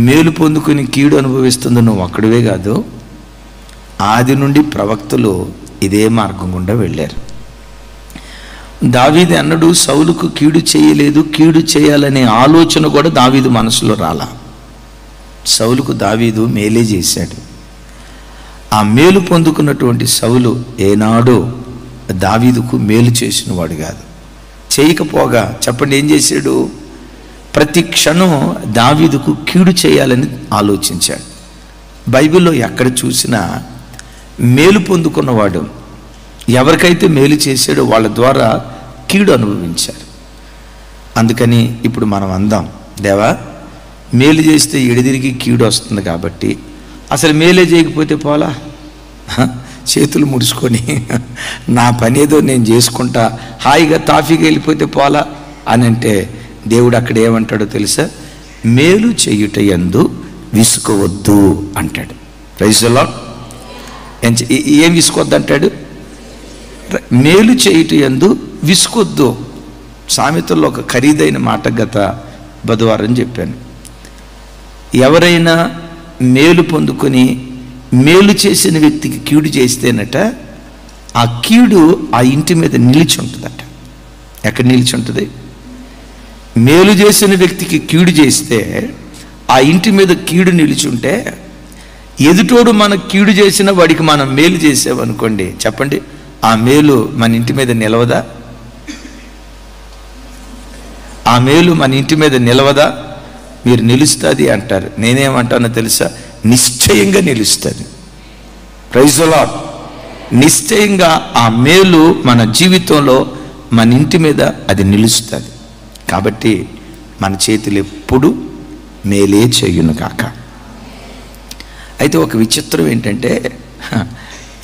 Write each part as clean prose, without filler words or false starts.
మేలు పొందుకుని కీడు అనుభవిస్తుంది నువ్వు ఒక్కడివే కాదు, ఆది నుండి ప్రవక్తలు ఇదే మార్గం గుండా వెళ్ళారు. దావీదు అన్నడు సౌలుకు కీడు చేయలేదు, కీడు చేయాలనే ఆలోచన కూడా దావీదు మనసులో రాలా. సౌలుకు దావీదు మేలే చేశాడు. ఆ మేలు పొందుకున్నటువంటి సౌలు ఏనాడో దావీదుకు మేలు చేసిన వాడు కాదు. చేయకపోగా చెప్పండి ఏం చేశాడు? ప్రతి క్షణం దావీదుకు కీడు చేయాలని ఆలోచించాడు. బైబిల్లో ఎక్కడ చూసినా మేలు పొందుకున్నవాడు ఎవరికైతే మేలు చేశాడో వాళ్ళ ద్వారా కీడు అనుభవించారు. అందుకని ఇప్పుడు మనం అందాం, దేవా మేలు చేస్తే ఎడిదిరిగి కీడు వస్తుంది కాబట్టి అసలు మేలే చేయకపోతే పోలా, చేతులు ముడుచుకొని నా పని ఏదో నేను చేసుకుంటా హాయిగా తాఫీకి వెళ్ళిపోతే పోలా అని అంటే దేవుడు అక్కడ ఏమంటాడో తెలుసా? మేలు చేయుట యందు విసుకోవద్దు అంటాడు. Praise the lord. ఏం విసుకోవద్దు అంటాడు? మేలు చేయుట యందు విసుకోవద్దు. సామెతల్లో ఒక ఖరీదైన మాట గత బుధవారం చెప్పాను. ఎవరైనా మేలు పొందుకొని మేలు చేసిన వ్యక్తికి కీడు చేస్తేనట ఆ కీడు ఆ ఇంటి మీద నిలిచి ఉంటుందట. ఎక్కడ నిలిచి ఉంటుంది? మేలు చేసిన వ్యక్తికి కీడు చేస్తే ఆ ఇంటి మీద కీడు నిలిచి ఉంటే ఎదుటోడు మనకు కీడు చేసిన వాడికి మనం మేలు చేసామనుకోండి, చెప్పండి ఆ మేలు మన ఇంటి మీద నిలవదా? ఆ మేలు మన ఇంటి మీద నిలవదా? మీరు నిలుస్తుంది అంటారు, నేనేమంటానో తెలుసా? నిశ్చయంగా నిలుస్తుంది. Praise the lord. నిశ్చయంగా ఆ మేలు మన జీవితంలో మన ఇంటి మీద అది నిలుస్తుంది. కాబట్టి మన చేతులు ఎప్పుడు మేలే చేయును కాక. అయితే ఒక విచిత్రం ఏంటంటే,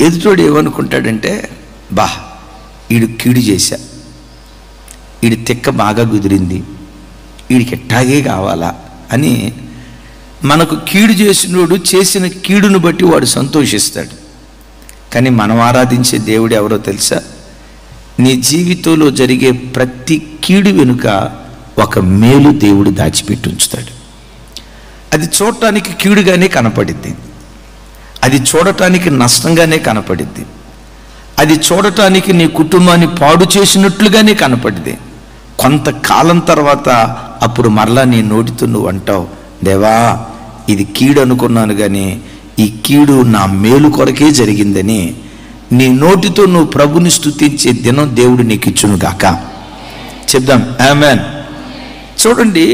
ఎదుటోడు ఏమనుకుంటాడంటే, బా ఈడు కీడు చేశా, ఈడు తిక్క బాగా కుదిరింది, వీడికి ఎట్టాగే కావాలా అని మనకు కీడు చేసినోడు చేసిన కీడును బట్టి వాడు సంతోషిస్తాడు. కానీ మనం ఆరాధించే దేవుడు ఎవరో తెలుసా? నీ జీవితంలో జరిగే ప్రతి కీడు వెనుక ఒక మేలు దేవుడు దాచిపెట్టి ఉంచుతాడు. అది చూడటానికి కీడుగానే కనపడిద్ది, అది చూడటానికి నష్టంగానే కనపడిద్ది, అది చూడటానికి నీ కుటుంబాన్ని పాడు చేసినట్లుగానే కనపడిద్ది. కొంతకాలం తర్వాత అప్పుడు మరలా నీ నోటితో నువ్వు అంటావు, దేవా ఇది కీడు అనుకున్నాను కానీ ఈ కీడు నా మేలు కొరకే జరిగిందని నీ నోటితో నువ్వు ప్రభుని స్తుతించే దినం దేవుడు నీకు ఇచ్చును గాక. చెప్దాం ఆమేన్. చూడండి,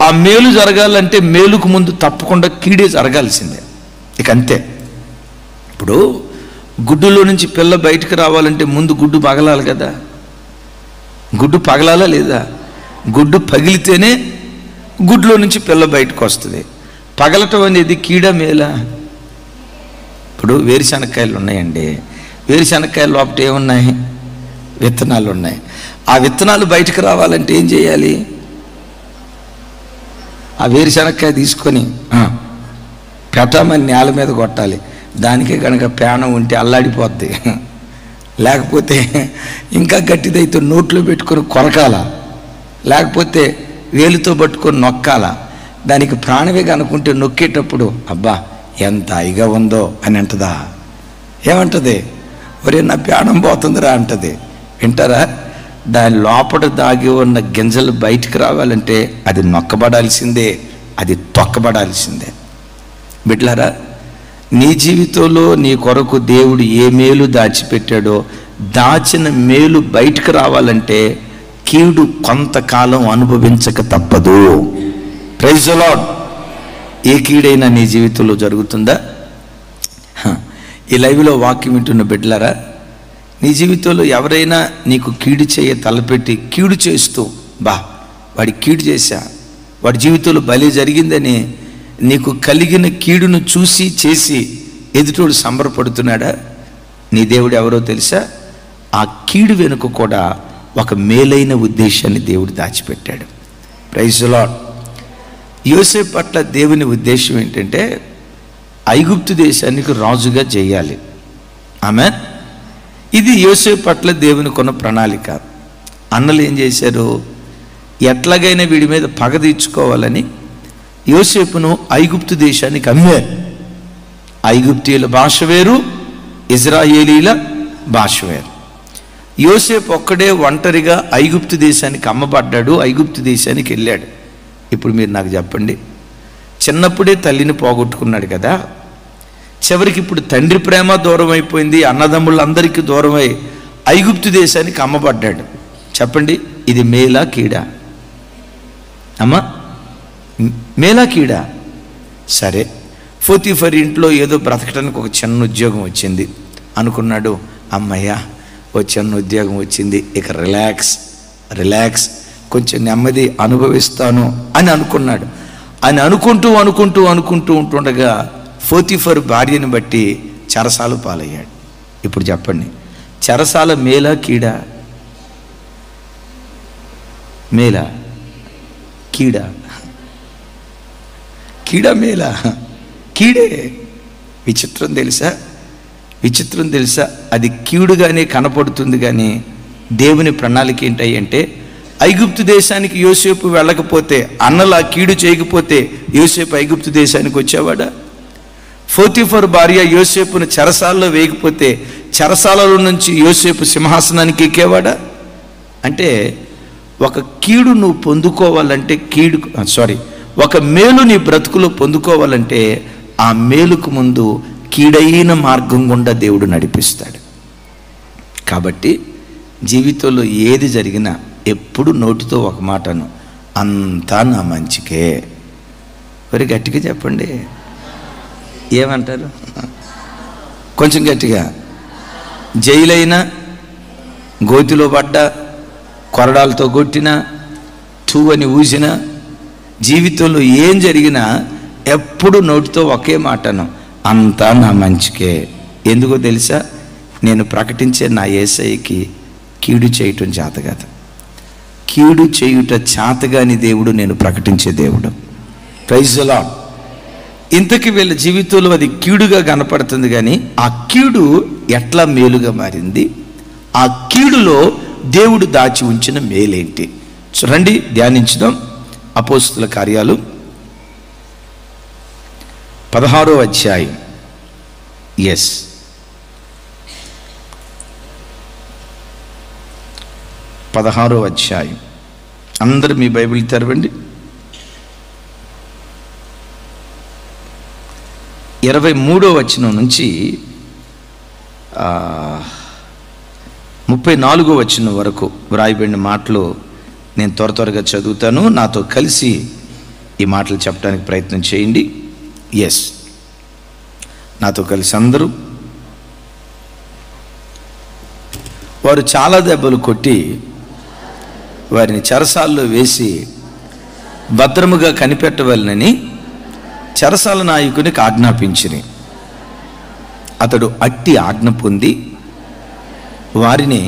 ఆ మేలు జరగాలంటే మేలుకు ముందు తప్పకుండా కీడే జరగాల్సిందే. ఇక అంతే. ఇప్పుడు గుడ్డులో నుంచి పిల్ల బయటకు రావాలంటే ముందు గుడ్డు పగలాలి కదా. గుడ్డు పగలాలా లేదా? గుడ్డు పగిలితేనే గుడ్డులో నుంచి పిల్ల బయటకు వస్తుంది. పగలటం అనేది కీడా మేలా? ఇప్పుడు వేరుశనక్కాయలు ఉన్నాయండి, వేరుశనక్కాయలు లోపల ఏమున్నాయి? విత్తనాలు ఉన్నాయి. ఆ విత్తనాలు బయటకు రావాలంటే ఏం చేయాలి? ఆ వేరుశనక్కాయ తీసుకొని పెట్టమని నేల మీద కొట్టాలి. దానికే కనుక పేనం ఉంటే అల్లాడిపోద్ది, లేకపోతే ఇంకా గట్టిదైతే నోట్లో పెట్టుకొని కొరకాల, లేకపోతే వేలుతో పట్టుకొని నొక్కాల. దానికి ప్రాణమే కనుకుంటే నొక్కేటప్పుడు అబ్బా ఎంత హాయిగా ఉందో అని అంటదా? ఏమంటది? ఒరే నా ప్రాణం పోతుందిరా అంటది. వింటారా? దాని లోపల దాగి ఉన్న గింజలు బయటికి రావాలంటే అది నొక్కబడాల్సిందే, అది తొక్కబడాల్సిందే. బిడ్డలారా, నీ జీవితంలో నీ కొరకు దేవుడు ఏ మేలు దాచిపెట్టాడో దాచిన మేలు బయటకు రావాలంటే కీడు కొంతకాలం అనుభవించక తప్పదు. Praise the lord. ఏ కీడైనా నీ జీవితంలో జరుగుతుందా? ఈ లైవ్లో వాక్యం వింటున్న బిడ్డలారా, నీ జీవితంలో ఎవరైనా నీకు కీడు చేయ తలపెట్టి కీడు చేస్తూ బా వాడి కీడు చేశా, వాడి జీవితంలో బలి జరిగిందని నీకు కలిగిన కీడును చూసి చేసి ఎదుటోడు సంబరపడుతున్నాడా? నీ దేవుడు ఎవరో తెలుసా? ఆ కీడు వెనుక కూడా ఒక మేలైన ఉద్దేశాన్ని దేవుడు దాచిపెట్టాడు. Praise the lord. యోసేపు పట్ల దేవుని ఉద్దేశం ఏంటంటే ఐగుప్తు దేశానికి రాజుగా చేయాలి. ఆమేన్. ఇది యోసేపు పట్ల దేవుని కొన్న ప్రణాళిక. అన్నలు ఏం చేశారు? ఎట్లాగైనా వీడి మీద పగ తీర్చుకోవాలని యోసేపును ఐగుప్తు దేశానికి అమ్మారు. ఐగుప్తీయుల భాష వేరు, ఇజ్రాయేలీల భాష వేరు. యోసేపు ఒక్కడే ఒంటరిగా ఐగుప్తు దేశానికి అమ్మబడ్డాడు, ఐగుప్తు దేశానికి వెళ్ళాడు. ఇప్పుడు మీరు నాకు చెప్పండి, చిన్నప్పుడే తల్లిని పోగొట్టుకున్నాడు కదా, చివరికి ఇప్పుడు తండ్రి ప్రేమ దూరం అయిపోయింది, అన్నదమ్ములందరికీ దూరమై ఐగుప్తు దేశానికి అమ్మబడ్డాడు. చెప్పండి, ఇది మేలా కీడా? అమ్మా, మేలా కీడా? సరే, పోతీఫర్ ఇంట్లో ఏదో బ్రతకడానికి ఒక చిన్న ఉద్యోగం వచ్చింది అనుకున్నాడు. అమ్మయ్యా, ఓ చిన్న ఉద్యోగం వచ్చింది, ఇక రిలాక్స్ కొంచెం నెమ్మది అనుభవిస్తాను అని అనుకున్నాడు. అని అనుకుంటూ ఉంటుండగా పోతీఫర్ భార్యను బట్టి చెరసాల పాలయ్యాడు. ఇప్పుడు చెప్పండి, చెరసాల మేలా కీడా? మేలా కీడా? కీడా మేలా? కీడే. విచిత్రం తెలుసా? అది కీడుగానే కనపడుతుంది. కానీ దేవుని ప్రణాళిక ఏంటి అంటే, ఐగుప్తు దేశానికి యోసేపు వెళ్ళకపోతే, అన్నలా కీడు చేయకపోతే యోసేపు ఐగుప్తు దేశానికి వచ్చేవాడా? పోతీఫర్ భార్య యోసేపును చెరసాలలో వేయకపోతే చెరసాలలో నుంచి యోసేపు సింహాసనానికి ఎక్కేవాడా? అంటే ఒక కీడు నువ్వు పొందుకోవాలంటే, ఒక మేలు నీ బ్రతుకులో పొందుకోవాలంటే ఆ మేలుకు ముందు కీడైన మార్గం గుండా దేవుడు నడిపిస్తాడు. కాబట్టి జీవితంలో ఏది జరిగినా ఎప్పుడు నోటితో ఒక మాటను, అంతా నా మంచికే. మరి గట్టిగా చెప్పండి, ఏమంటారు? కొంచెం గట్టిగా. జైలైనా, గోతిలో పడ్డా, కొరడాలతో కొట్టినా, టూ అని ఊసినా, జీవితంలో ఏం జరిగినా ఎప్పుడు నోటితో ఒకే మాటను, అంతా నా మంచికే. ఎందుకో తెలుసా? నేను ప్రకటించే నా యేసయ్యకి కీడు చేయటం చేత కాదు. కీడు చేయుట చేతగాని దేవుడు నేను ప్రకటించే దేవుడు. Praise the lord. ఇంతకీ వీళ్ళ జీవితంలో అది కీడుగా కనపడుతుంది, కానీ ఆ కీడు ఎట్లా మేలుగా మారింది? ఆ కీడులో దేవుడు దాచి ఉంచిన మేలేంటి? రండి ధ్యానించుదాం. అపోస్తుల కార్యాలు 16వ అధ్యాయం. 16వ అధ్యాయం. అందరూ మీ బైబిల్ తెరవండి. 23వ వచనం నుంచి 34వ వచనం వరకు వ్రాయబడిన మాటలు నేను త్వరగా చదువుతాను. నాతో కలిసి ఈ మాటలు చెప్పడానికి ప్రయత్నం చేయండి. నాతో కలిసి అందరూ. వారు చాలా దెబ్బలు కొట్టి వారిని చెరసాల్లో వేసి భద్రముగా కనిపెట్టవలనని చెరసాల నాయకునికి ఆజ్ఞాపించిరి. అతడు అట్టి ఆజ్ఞ పొంది వారిని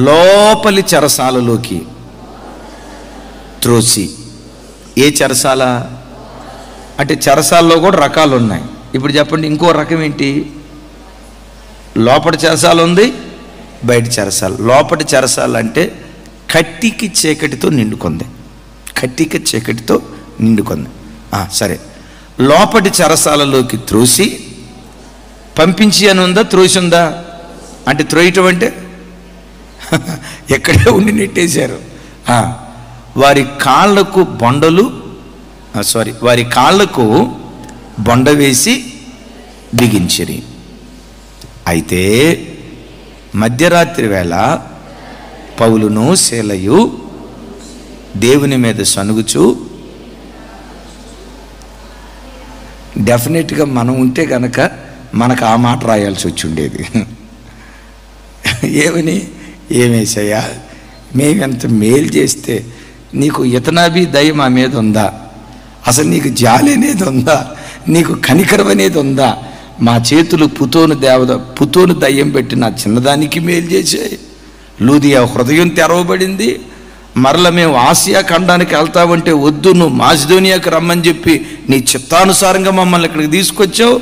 లోపలి చెరసాలలోకి త్రోసి. ఏ చెరసాల అంటే? చెరసాలలో కూడా రకాలు ఉన్నాయి. ఇప్పుడు చెప్పండి, ఇంకో రకం ఏంటి? లోపటి చెరసాల ఉంది, బయట చెరసాల. లోపటి చెరసాల అంటే కట్టికి చీకటితో నిండుకుంది. సరే, లోపటి చెరసాలలోకి త్రోసి పంపించి అని ఉందా? త్రోసి ఉందా? అంటే త్రోయటం అంటే ఎక్కడే ఉండి నెట్టేశారు. వారి కాళ్ళకు బొండ వేసి బిగించిరి. అయితే మధ్యరాత్రి వేళ పౌలును శీలయు దేవుని మీద సనుగుచు, డెఫినెట్గా మనం ఉంటే కనుక మనకు ఆ మాట రాయాల్సి వచ్చి ఉండేది. ఏమేసయ్యా, మేమెంత మేలు చేస్తే నీకు ఇతనాభి దయ మా మీద ఉందా? అసలు నీకు జాలి అనేది ఉందా? నీకు కనికరం అనేది ఉందా? మా చేతులు పుతోను దయ్యం పెట్టి నా చిన్నదానికి మేలు చేసాయి. లూదియా హృదయం తెరవబడింది. మరల మేము ఆసియా ఖండానికి వెళ్తామంటే వద్దు, నువ్వు మాసిదోనియాకి రమ్మని చెప్పి నీ చిత్తానుసారంగా మమ్మల్ని ఇక్కడికి తీసుకొచ్చావు.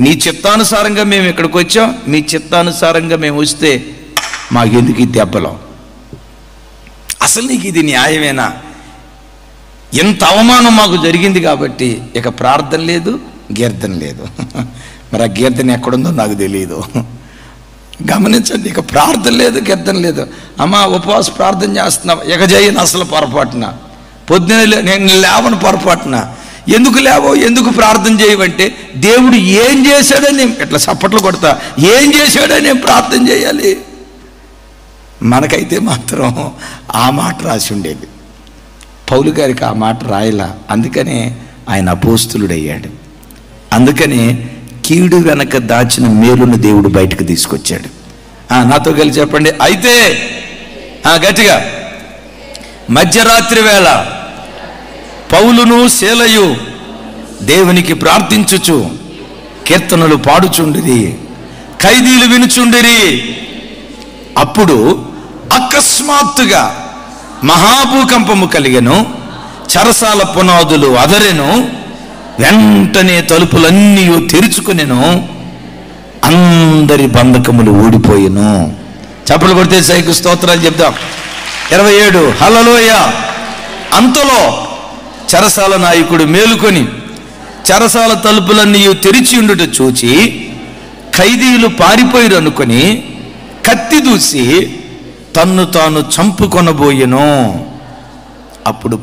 నీ చిత్తానుసారంగా మేము ఇక్కడికి వచ్చాం. మీ చిత్తానుసారంగా మేము వస్తే మాకెందుకు ఈ దెబ్బలం? అసలు నీకు ఇది న్యాయమేనా? ఎంత అవమానం మాకు జరిగింది కాబట్టి ఇక ప్రార్థన లేదు, గీర్తన లేదు. మరి ఆ గీర్తన ఎక్కడుందో నాకు తెలియదు. గమనించండి, ఇక ప్రార్థన లేదు, కీర్తన లేదు. అమ్మ ఉపవాస ప్రార్థన చేస్తున్నా, ఇక చేయను అసలు పొరపాటున. పొద్దున నేను లేవను పొరపాటున. ఎందుకు లేవో, ఎందుకు ప్రార్థన చేయవంటే దేవుడు ఏం చేశాడని ఇట్లా చప్పట్లు కొడతా, ఏం చేశాడని నేను ప్రార్థన చేయాలి. మనకైతే మాత్రం ఆ మాట రాసి ఉండేది. పౌలు గారికి ఆ మాట రాయలా, అందుకనే ఆయన అపోస్తులుడయ్యాడు. అందుకనే కీడు వెనక దాచిన మేలును దేవుడు బయటకు తీసుకొచ్చాడు. నాతో కలిసి చెప్పండి. అయితే గట్టిగా, మధ్యరాత్రి వేళ పౌలును శీలయు దేవునికి ప్రార్థించుచు కీర్తనలు పాడుచుండిరి, ఖైదీలు వినుచుండిరి. అప్పుడు అకస్మాత్తుగా మహాభూకంపము కలిగెను, చెరసాల పునాదులు అదరెను, వెంటనే తలుపులన్నీ తెరుచుకునెను, అందరి బంధకములు ఊడిపోయెను. చప్పలు కొడితే సైకు స్తోత్రాలు చెప్దాం. 27 హల్లెలూయా. అంతలో చెరసాల నాయకుడు మేలుకొని చెరసాల తలుపులన్నీ తెరిచి ఉండుట చూచి ఖైదీలు పారిపోయిరు అనుకొని కత్తి దూసి తన్ను తాను చంపుకొనబోయెను. అప్పుడు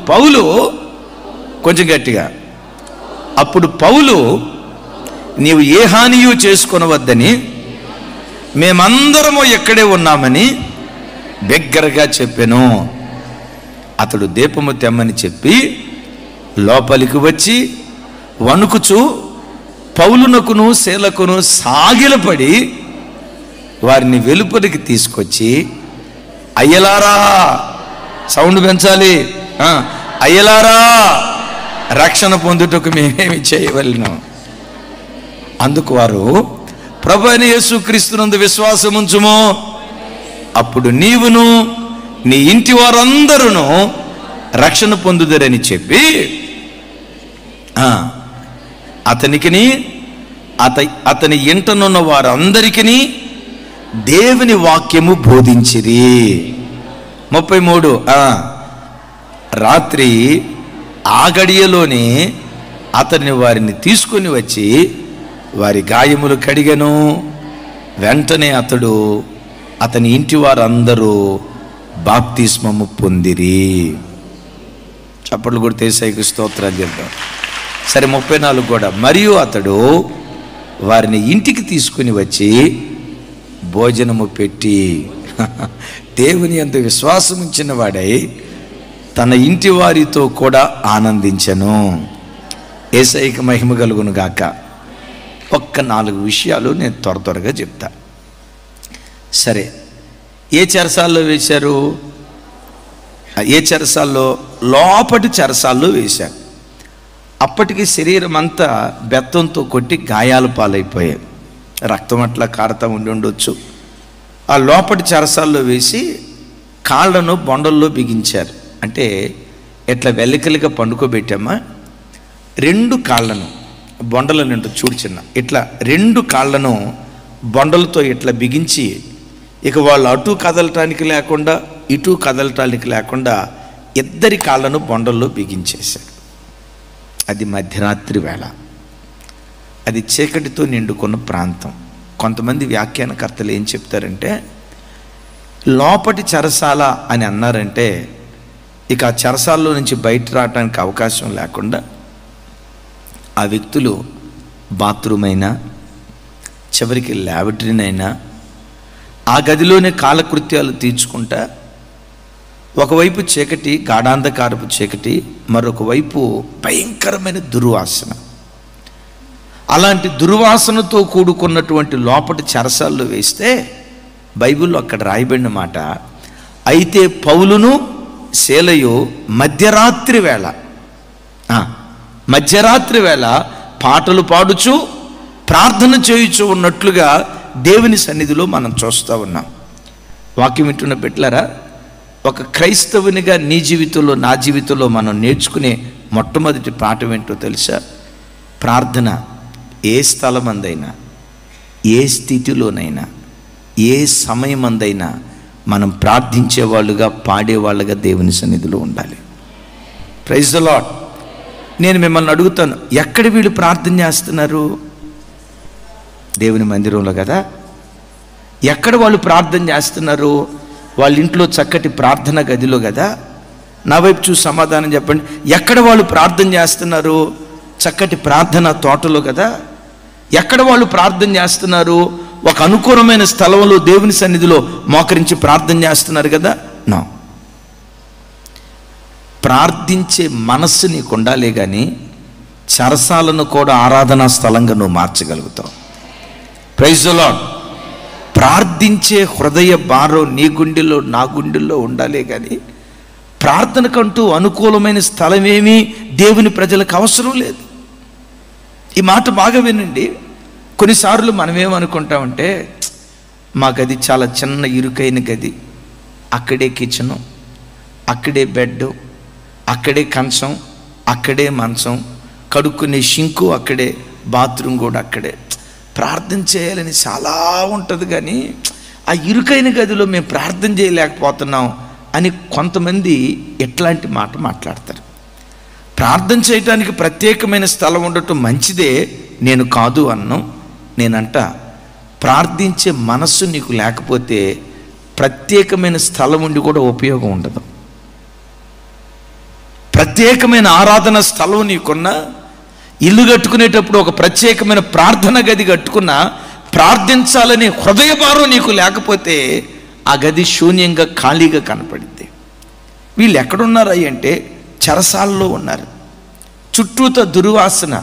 పౌలు కొంచెం గట్టిగా, అప్పుడు పౌలు నీవు ఏ హానియూ చేసుకొనవద్దని మేమందరము ఎక్కడే ఉన్నామని బిగ్గరగా చెప్పెను. అతడు దీపము తెమ్మని చెప్పి లోపలికి వచ్చి వణుకుచు పౌలునకును శీలకును సాగిలపడి వారిని వెలుపలికి తీసుకొచ్చి, అయ్యలారా, సౌండ్ పెంచాలి, అయ్యలారా, రక్షణ పొందుటకు మేమేమి చేయవలెను. అందుకు వారు, ప్రభువైన యేసుక్రీస్తునందు విశ్వాసం ఉంచుము, అప్పుడు నీవును నీ ఇంటి వారందరూ రక్షణ పొందుదరని చెప్పి అతనికిని అతని ఇంటనున్న వారందరికీ దేవుని వాక్యము బోధించిరి. 33 రాత్రి ఆ గడియలోనే అతన్ని వారిని తీసుకొని వచ్చి వారి గాయములు కడిగెను. వెంటనే అతని ఇంటి వారందరూ బాప్తిస్మము పొందిరి. చప్పట్లు కొడితే యేసయ్యకు స్తోత్రాలు చెప్దాం. సరే 34 కూడా, మరియు అతడు వారిని ఇంటికి తీసుకుని వచ్చి భోజనము పెట్టి దేవుని యందు విశ్వాసం ఉంచిన వాడై తన ఇంటి వారితో కూడా ఆనందించెను. యేసయ్యకు మహిమ కలుగును గాక. ఒక్క 4 విషయాలు నేను త్వరగా చెప్తా. సరే, ఏ చెరసాల్లో వేశారు? ఏ చెరసాల్లో? లోపటి చెరసాల్లో వేశారు. అప్పటికి శరీరం అంతా బెత్తంతో కొట్టి గాయాల పాలైపోయాయి, రక్తం అట్లా కారుతా ఉండొచ్చు. ఆ లోపటి చెరసాల్లో వేసి కాళ్ళను బొండల్లో బిగించారు. అంటే ఎట్లా వెల్లికలిగా పండుకోబెట్టామా, 2 కాళ్ళను బొండల నిండు చూడు చిన్న, ఇట్లా 2 కాళ్ళను బొండలతో ఇట్లా బిగించి, ఇక వాళ్ళు అటు కదలటానికి లేకుండా ఇటు కదలటానికి లేకుండా ఇద్దరి కాళ్ళను బొండల్లో బిగించేశారు. అది మధ్యరాత్రి వేళ, అది చీకటితో నిండుకున్న ప్రాంతం. కొంతమంది వ్యాఖ్యానకర్తలు ఏం చెప్తారంటే, లోపటి చెరసాల అని అన్నారంటే ఇక ఆ చెరసాల్లో నుంచి బయట రావడానికి అవకాశం లేకుండా ఆ వ్యక్తులు బాత్రూమ్ అయినా చివరికి ల్యాబరేటరీనైనా ఆ గదిలోనే కాలకృత్యాలు తీర్చుకుంటా, ఒకవైపు చీకటి, గాఢాంధకారపు చీకటి, మరొక వైపు భయంకరమైన దుర్వాసన. అలాంటి దుర్వాసనతో కూడుకున్నటువంటి లోపటి చెరసాల్లో వేస్తే బైబిల్లో అక్కడ రాయబడిన మాట, అయితే పౌలును శీలయు మధ్యరాత్రి వేళ పాటలు పాడుచు ప్రార్థన చేయుచు ఉన్నట్లుగా దేవుని సన్నిధిలో మనం చూస్తూ ఉన్నాం. వాక్యం వింటున్న బిడ్డలారా, ఒక క్రైస్తవునిగా నీ జీవితంలో నా జీవితంలో మనం నేర్చుకునే మొట్టమొదటి పాఠం ఏంటో తెలుసా? ప్రార్థన ఏ స్థలమందైనా, ఏ స్థితిలోనైనా, ఏ సమయమందైనా మనం ప్రార్థించేవాళ్ళుగా, పాడేవాళ్ళుగా దేవుని సన్నిధిలో ఉండాలి. Praise the lord. నేను మిమ్మల్ని అడుగుతాను, ఎక్కడ వీళ్ళు ప్రార్థన చేస్తున్నారు? దేవుని మందిరంలో కదా. ఎక్కడ వాళ్ళు ప్రార్థన చేస్తున్నారు? వాళ్ళ ఇంట్లో చక్కటి ప్రార్థన గదిలో కదా. నా వైపు చూసి సమాధానం చెప్పండి. ఎక్కడ వాళ్ళు ప్రార్థన చేస్తున్నారు? చక్కటి ప్రార్థన తోటలో కదా. ఎక్కడ వాళ్ళు ప్రార్థన చేస్తున్నారు? ఒక అనుకూలమైన స్థలంలో దేవుని సన్నిధిలో మోకరించి ప్రార్థన చేస్తున్నారు కదా. నా ప్రార్థించే మనస్సు నీకు ఉండాలే కానీ చెరసాలను కూడా ఆరాధనా స్థలంగా నువ్వు మార్చగలుగుతావు. Praise the lord. ప్రార్థించే హృదయ భారం నీ గుండెల్లో, నా గుండెల్లో ఉండాలే కానీ ప్రార్థనకంటూ అనుకూలమైన స్థలమేమీ దేవుని ప్రజలకు అవసరం లేదు. ఈ మాట బాగా వినండి. కొన్నిసార్లు మనమేమనుకుంటామంటే, మా గది చాలా చిన్న ఇరుకైన గది, అక్కడే కిచెను, అక్కడే బెడ్, అక్కడే కంచం, అక్కడే మంచం, కడుక్కునే షింకు అక్కడే, బాత్రూమ్ కూడా అక్కడే. ప్రార్థన చేయాలని చాలా ఉంటుంది కానీ ఆ ఇరుకైన గదిలో మేము ప్రార్థన చేయలేకపోతున్నాం అని కొంతమంది ఎట్లాంటి మాట మాట్లాడతారు. ప్రార్థన చేయడానికి ప్రత్యేకమైన స్థలం ఉండటం మంచిదే, నేను కాదు అన్నాం. నేనంట, ప్రార్థించే మనస్సు నీకు లేకపోతే ప్రత్యేకమైన స్థలం ఉండి కూడా ఉపయోగం ఉండదు. ప్రత్యేకమైన ఆరాధన స్థలం నీకున్నా, ఇల్లు కట్టుకునేటప్పుడు ఒక ప్రత్యేకమైన ప్రార్థన గది కట్టుకున్నా, ప్రార్థించాలనే హృదయ భారం నీకు లేకపోతే ఆ గది శూన్యంగా, ఖాళీగా కనపడింది. వీళ్ళు ఎక్కడున్నారు అంటే చెరసాలలో ఉన్నారు. చుట్టూతో దుర్వాసన,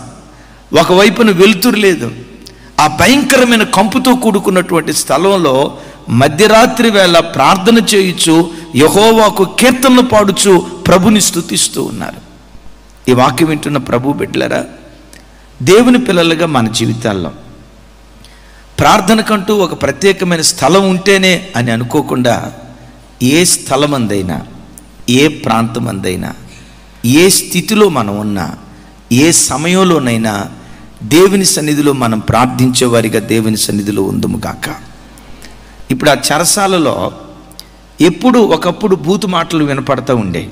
ఒకవైపున వెలుతురు లేదు. ఆ భయంకరమైన కంపుతో కూడుకున్నటువంటి స్థలంలో మధ్యరాత్రి వేళ ప్రార్థన చేయుచు, యెహోవాకు కీర్తనలు పాడుచు ప్రభుని స్తుతిస్తూ ఉన్నారు. ఈ వాక్యం వింటున్న ప్రభు బిడ్డలారా, దేవుని పిల్లలుగా మన జీవితాల్లో ప్రార్థనకంటూ ఒక ప్రత్యేకమైన స్థలం ఉంటేనే అని అనుకోకుండా, ఏ స్థలమందైనా, ఏ ప్రాంతమందైనా, ఏ స్థితిలో మనం ఉన్నా, ఏ సమయంలోనైనా దేవుని సన్నిధిలో మనం ప్రార్థించేవారిగా దేవుని సన్నిధిలో ఉందుము గాక. ఇప్పుడు ఆ చెరసాలలో ఎప్పుడు ఒకప్పుడు బూతు మాటలు వినపడతా ఉండేవి.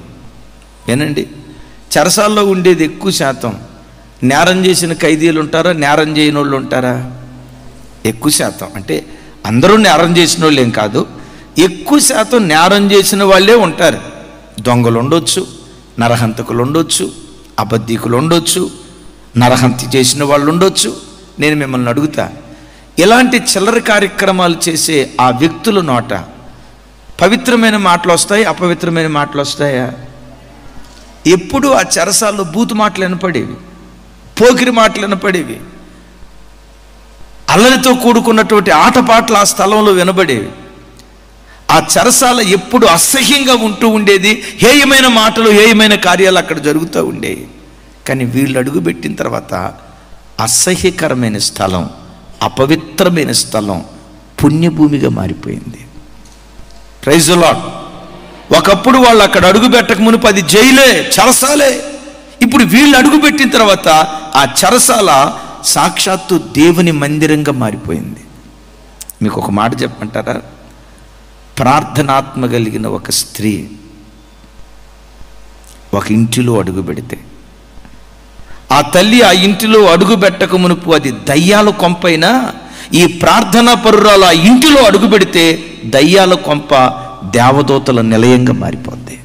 ఏనండి, చెరసాల్లో ఉండేది ఎక్కువ శాతం నేరం చేసిన ఖైదీలు ఉంటారా, నేరం చేయని వాళ్ళు ఉంటారా? ఎక్కువ శాతం అంటే అందరూ నేరం చేసిన వాళ్ళు ఏం కాదు, ఎక్కువ శాతం నేరం చేసిన వాళ్ళే ఉంటారు. దొంగలు ఉండొచ్చు, నరహంతకులు ఉండొచ్చు, అబద్ధికులు ఉండొచ్చు, నరహంతి చేసిన వాళ్ళు ఉండొచ్చు. నేను మిమ్మల్ని అడుగుతా, ఇలాంటి చిల్లర కార్యక్రమాలు చేసే ఆ వ్యక్తుల నోట పవిత్రమైన మాటలు వస్తాయి, అపవిత్రమైన మాటలు వస్తాయా? ఎప్పుడు ఆ చెరసాల్లో బూతు మాటలు వినపడేవి, పోకిరి మాటలు వినపడేవి, అల్లరితో కూడుకున్నటువంటి ఆటపాటలు ఆ స్థలంలో వినబడేవి. ఆ చెరసాల ఎప్పుడు అసహ్యంగా ఉంటూ ఉండేది. హేయమైన మాటలు, హేయమైన కార్యాలు అక్కడ జరుగుతూ ఉండేవి. కానీ వీళ్ళు అడుగుపెట్టిన తర్వాత అసహ్యకరమైన స్థలం, అపవిత్రమైన స్థలం పుణ్యభూమిగా మారిపోయింది. Praise the lord. ఒకప్పుడు వాళ్ళు అక్కడ అడుగు పెట్టక మునుపు అది జైలే, చెరసాలే. ఇప్పుడు వీళ్ళు అడుగుపెట్టిన తర్వాత ఆ చెరసాల సాక్షాత్తు దేవుని మందిరంగా మారిపోయింది. మీకు ఒక మాట చెప్పమంటారా? ప్రార్థనాత్మ కలిగిన ఒక స్త్రీ ఒక ఇంటిలో అడుగు పెడితే, ఆ తల్లి ఆ ఇంటిలో అడుగు పెట్టక మునుపు అది దయ్యాల కొంపైనా, ఈ ప్రార్థనా పరురాలు ఆ ఇంటిలో అడుగు పెడితే దయ్యాల కొంప దేవదూతల నిలయంగా మారిపోద్ది.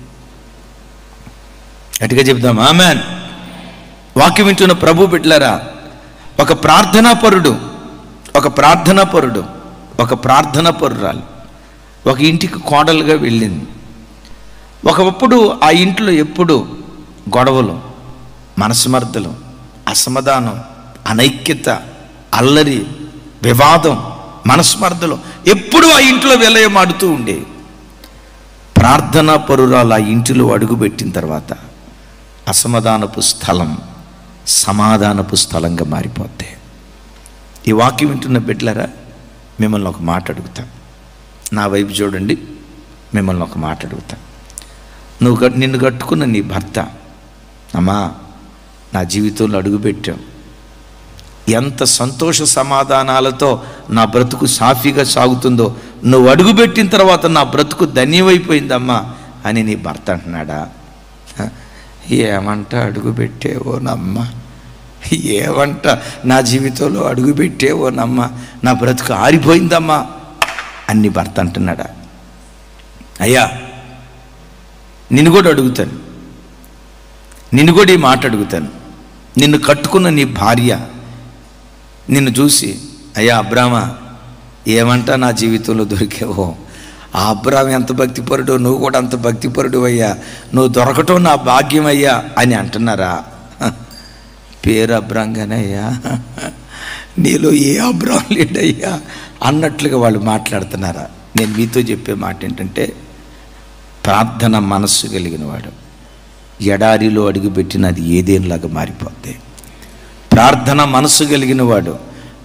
గట్టిగా చెప్దాం ఆమేన్. వాక్యం వింటున్న ప్రభు బిడ్డలారా, ఒక ప్రార్థనా పరుడు, ఒక ప్రార్థనా పరుడు, ఒక ప్రార్థనా పరురాలు ఒక ఇంటికి కోడలుగా వెళ్ళింది. ఒకప్పుడు ఆ ఇంట్లో ఎప్పుడు గొడవలు, మనస్మర్ధలు, అసమాధానం, అనైక్యత, అల్లరి, వివాదం, మనస్మర్ధలు ఎప్పుడు ఆ ఇంట్లో విలయమాడుతూ ఉండేవి. ప్రార్థనా పరురాలు ఆ ఇంటిలో అడుగుపెట్టిన తర్వాత అసమాధానపు స్థలం సమాధానపు స్థలంగా మారిపోద్ది. ఈ వాక్యం వింటున్న బిడ్డలారా, మిమ్మల్ని ఒక మాట అడుగుతా. నా వైపు చూడండి, మిమ్మల్ని ఒక మాట అడుగుతా. నిన్ను కట్టుకున్న నీ భర్త, అమ్మా నా జీవితంలో అడుగుపెట్టావు, ఎంత సంతోష సమాధానాలతో నా బ్రతుకు సాఫీగా సాగుతుందో నువ్వు అడుగుపెట్టిన తర్వాత నా బ్రతుకు ధన్యమైపోయిందమ్మా అని నీ భర్త అంటున్నాడా? ఏమంట అడుగుపెట్టేవోనమ్మ, ఏమంట నా జీవితంలో అడుగుపెట్టేవోనమ్మ, నా బ్రతుకు ఆరిపోయిందమ్మా అని నీ భర్త అంటున్నాడా? అయ్యా, నిన్ను కూడా అడుగుతాను, నిన్ను కూడా ఈ మాట అడుగుతాను. నిన్ను కట్టుకున్న నీ భార్య నిన్ను చూసి, అయ్యా అబ్రామా, ఏమంట నా జీవితంలో దొరికేవో, ఆ అబ్రాహం ఎంత భక్తిపరుడు, నువ్వు కూడా అంత భక్తిపరుడు అయ్యా, నువ్వు దొరకటం నా భాగ్యం అయ్యా అని అంటున్నారా? పేరు అబ్రాంగానయ్యా, నీలో ఏ అబ్రాహం లేడయ్యా అన్నట్లుగా వాళ్ళు మాట్లాడుతున్నారా? నేను మీతో చెప్పే మాట ఏంటంటే, ప్రార్థన మనస్సు కలిగిన వాడు ఎడారిలో అడుగుపెట్టినది ఏదేలాగా మారిపోద్ది. ప్రార్థన మనస్సు కలిగిన వాడు,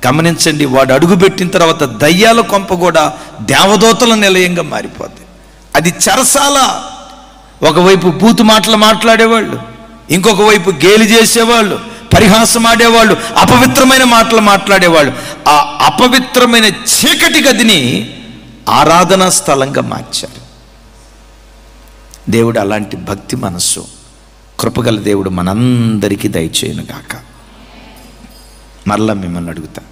గమనించండి, వాడు అడుగుపెట్టిన తర్వాత దయ్యాల కొంప కూడా దేవదూతల నిలయంగా మారిపోద్ది. అది చెరసాల. ఒకవైపు బూతు మాటలు మాట్లాడేవాళ్ళు, ఇంకొక వైపు గేలి చేసేవాళ్ళు, పరిహాసం ఆడేవాళ్ళు, అపవిత్రమైన మాటలు మాట్లాడేవాళ్ళు. ఆ అపవిత్రమైన చీకటి గదిని ఆరాధనా స్థలంగా మార్చారు. దేవుడు అలాంటి భక్తి మనస్సు, కృపగల దేవుడు మనందరికీ దయచేయును గాక. మరలా మిమ్మల్ని అడుగుతా,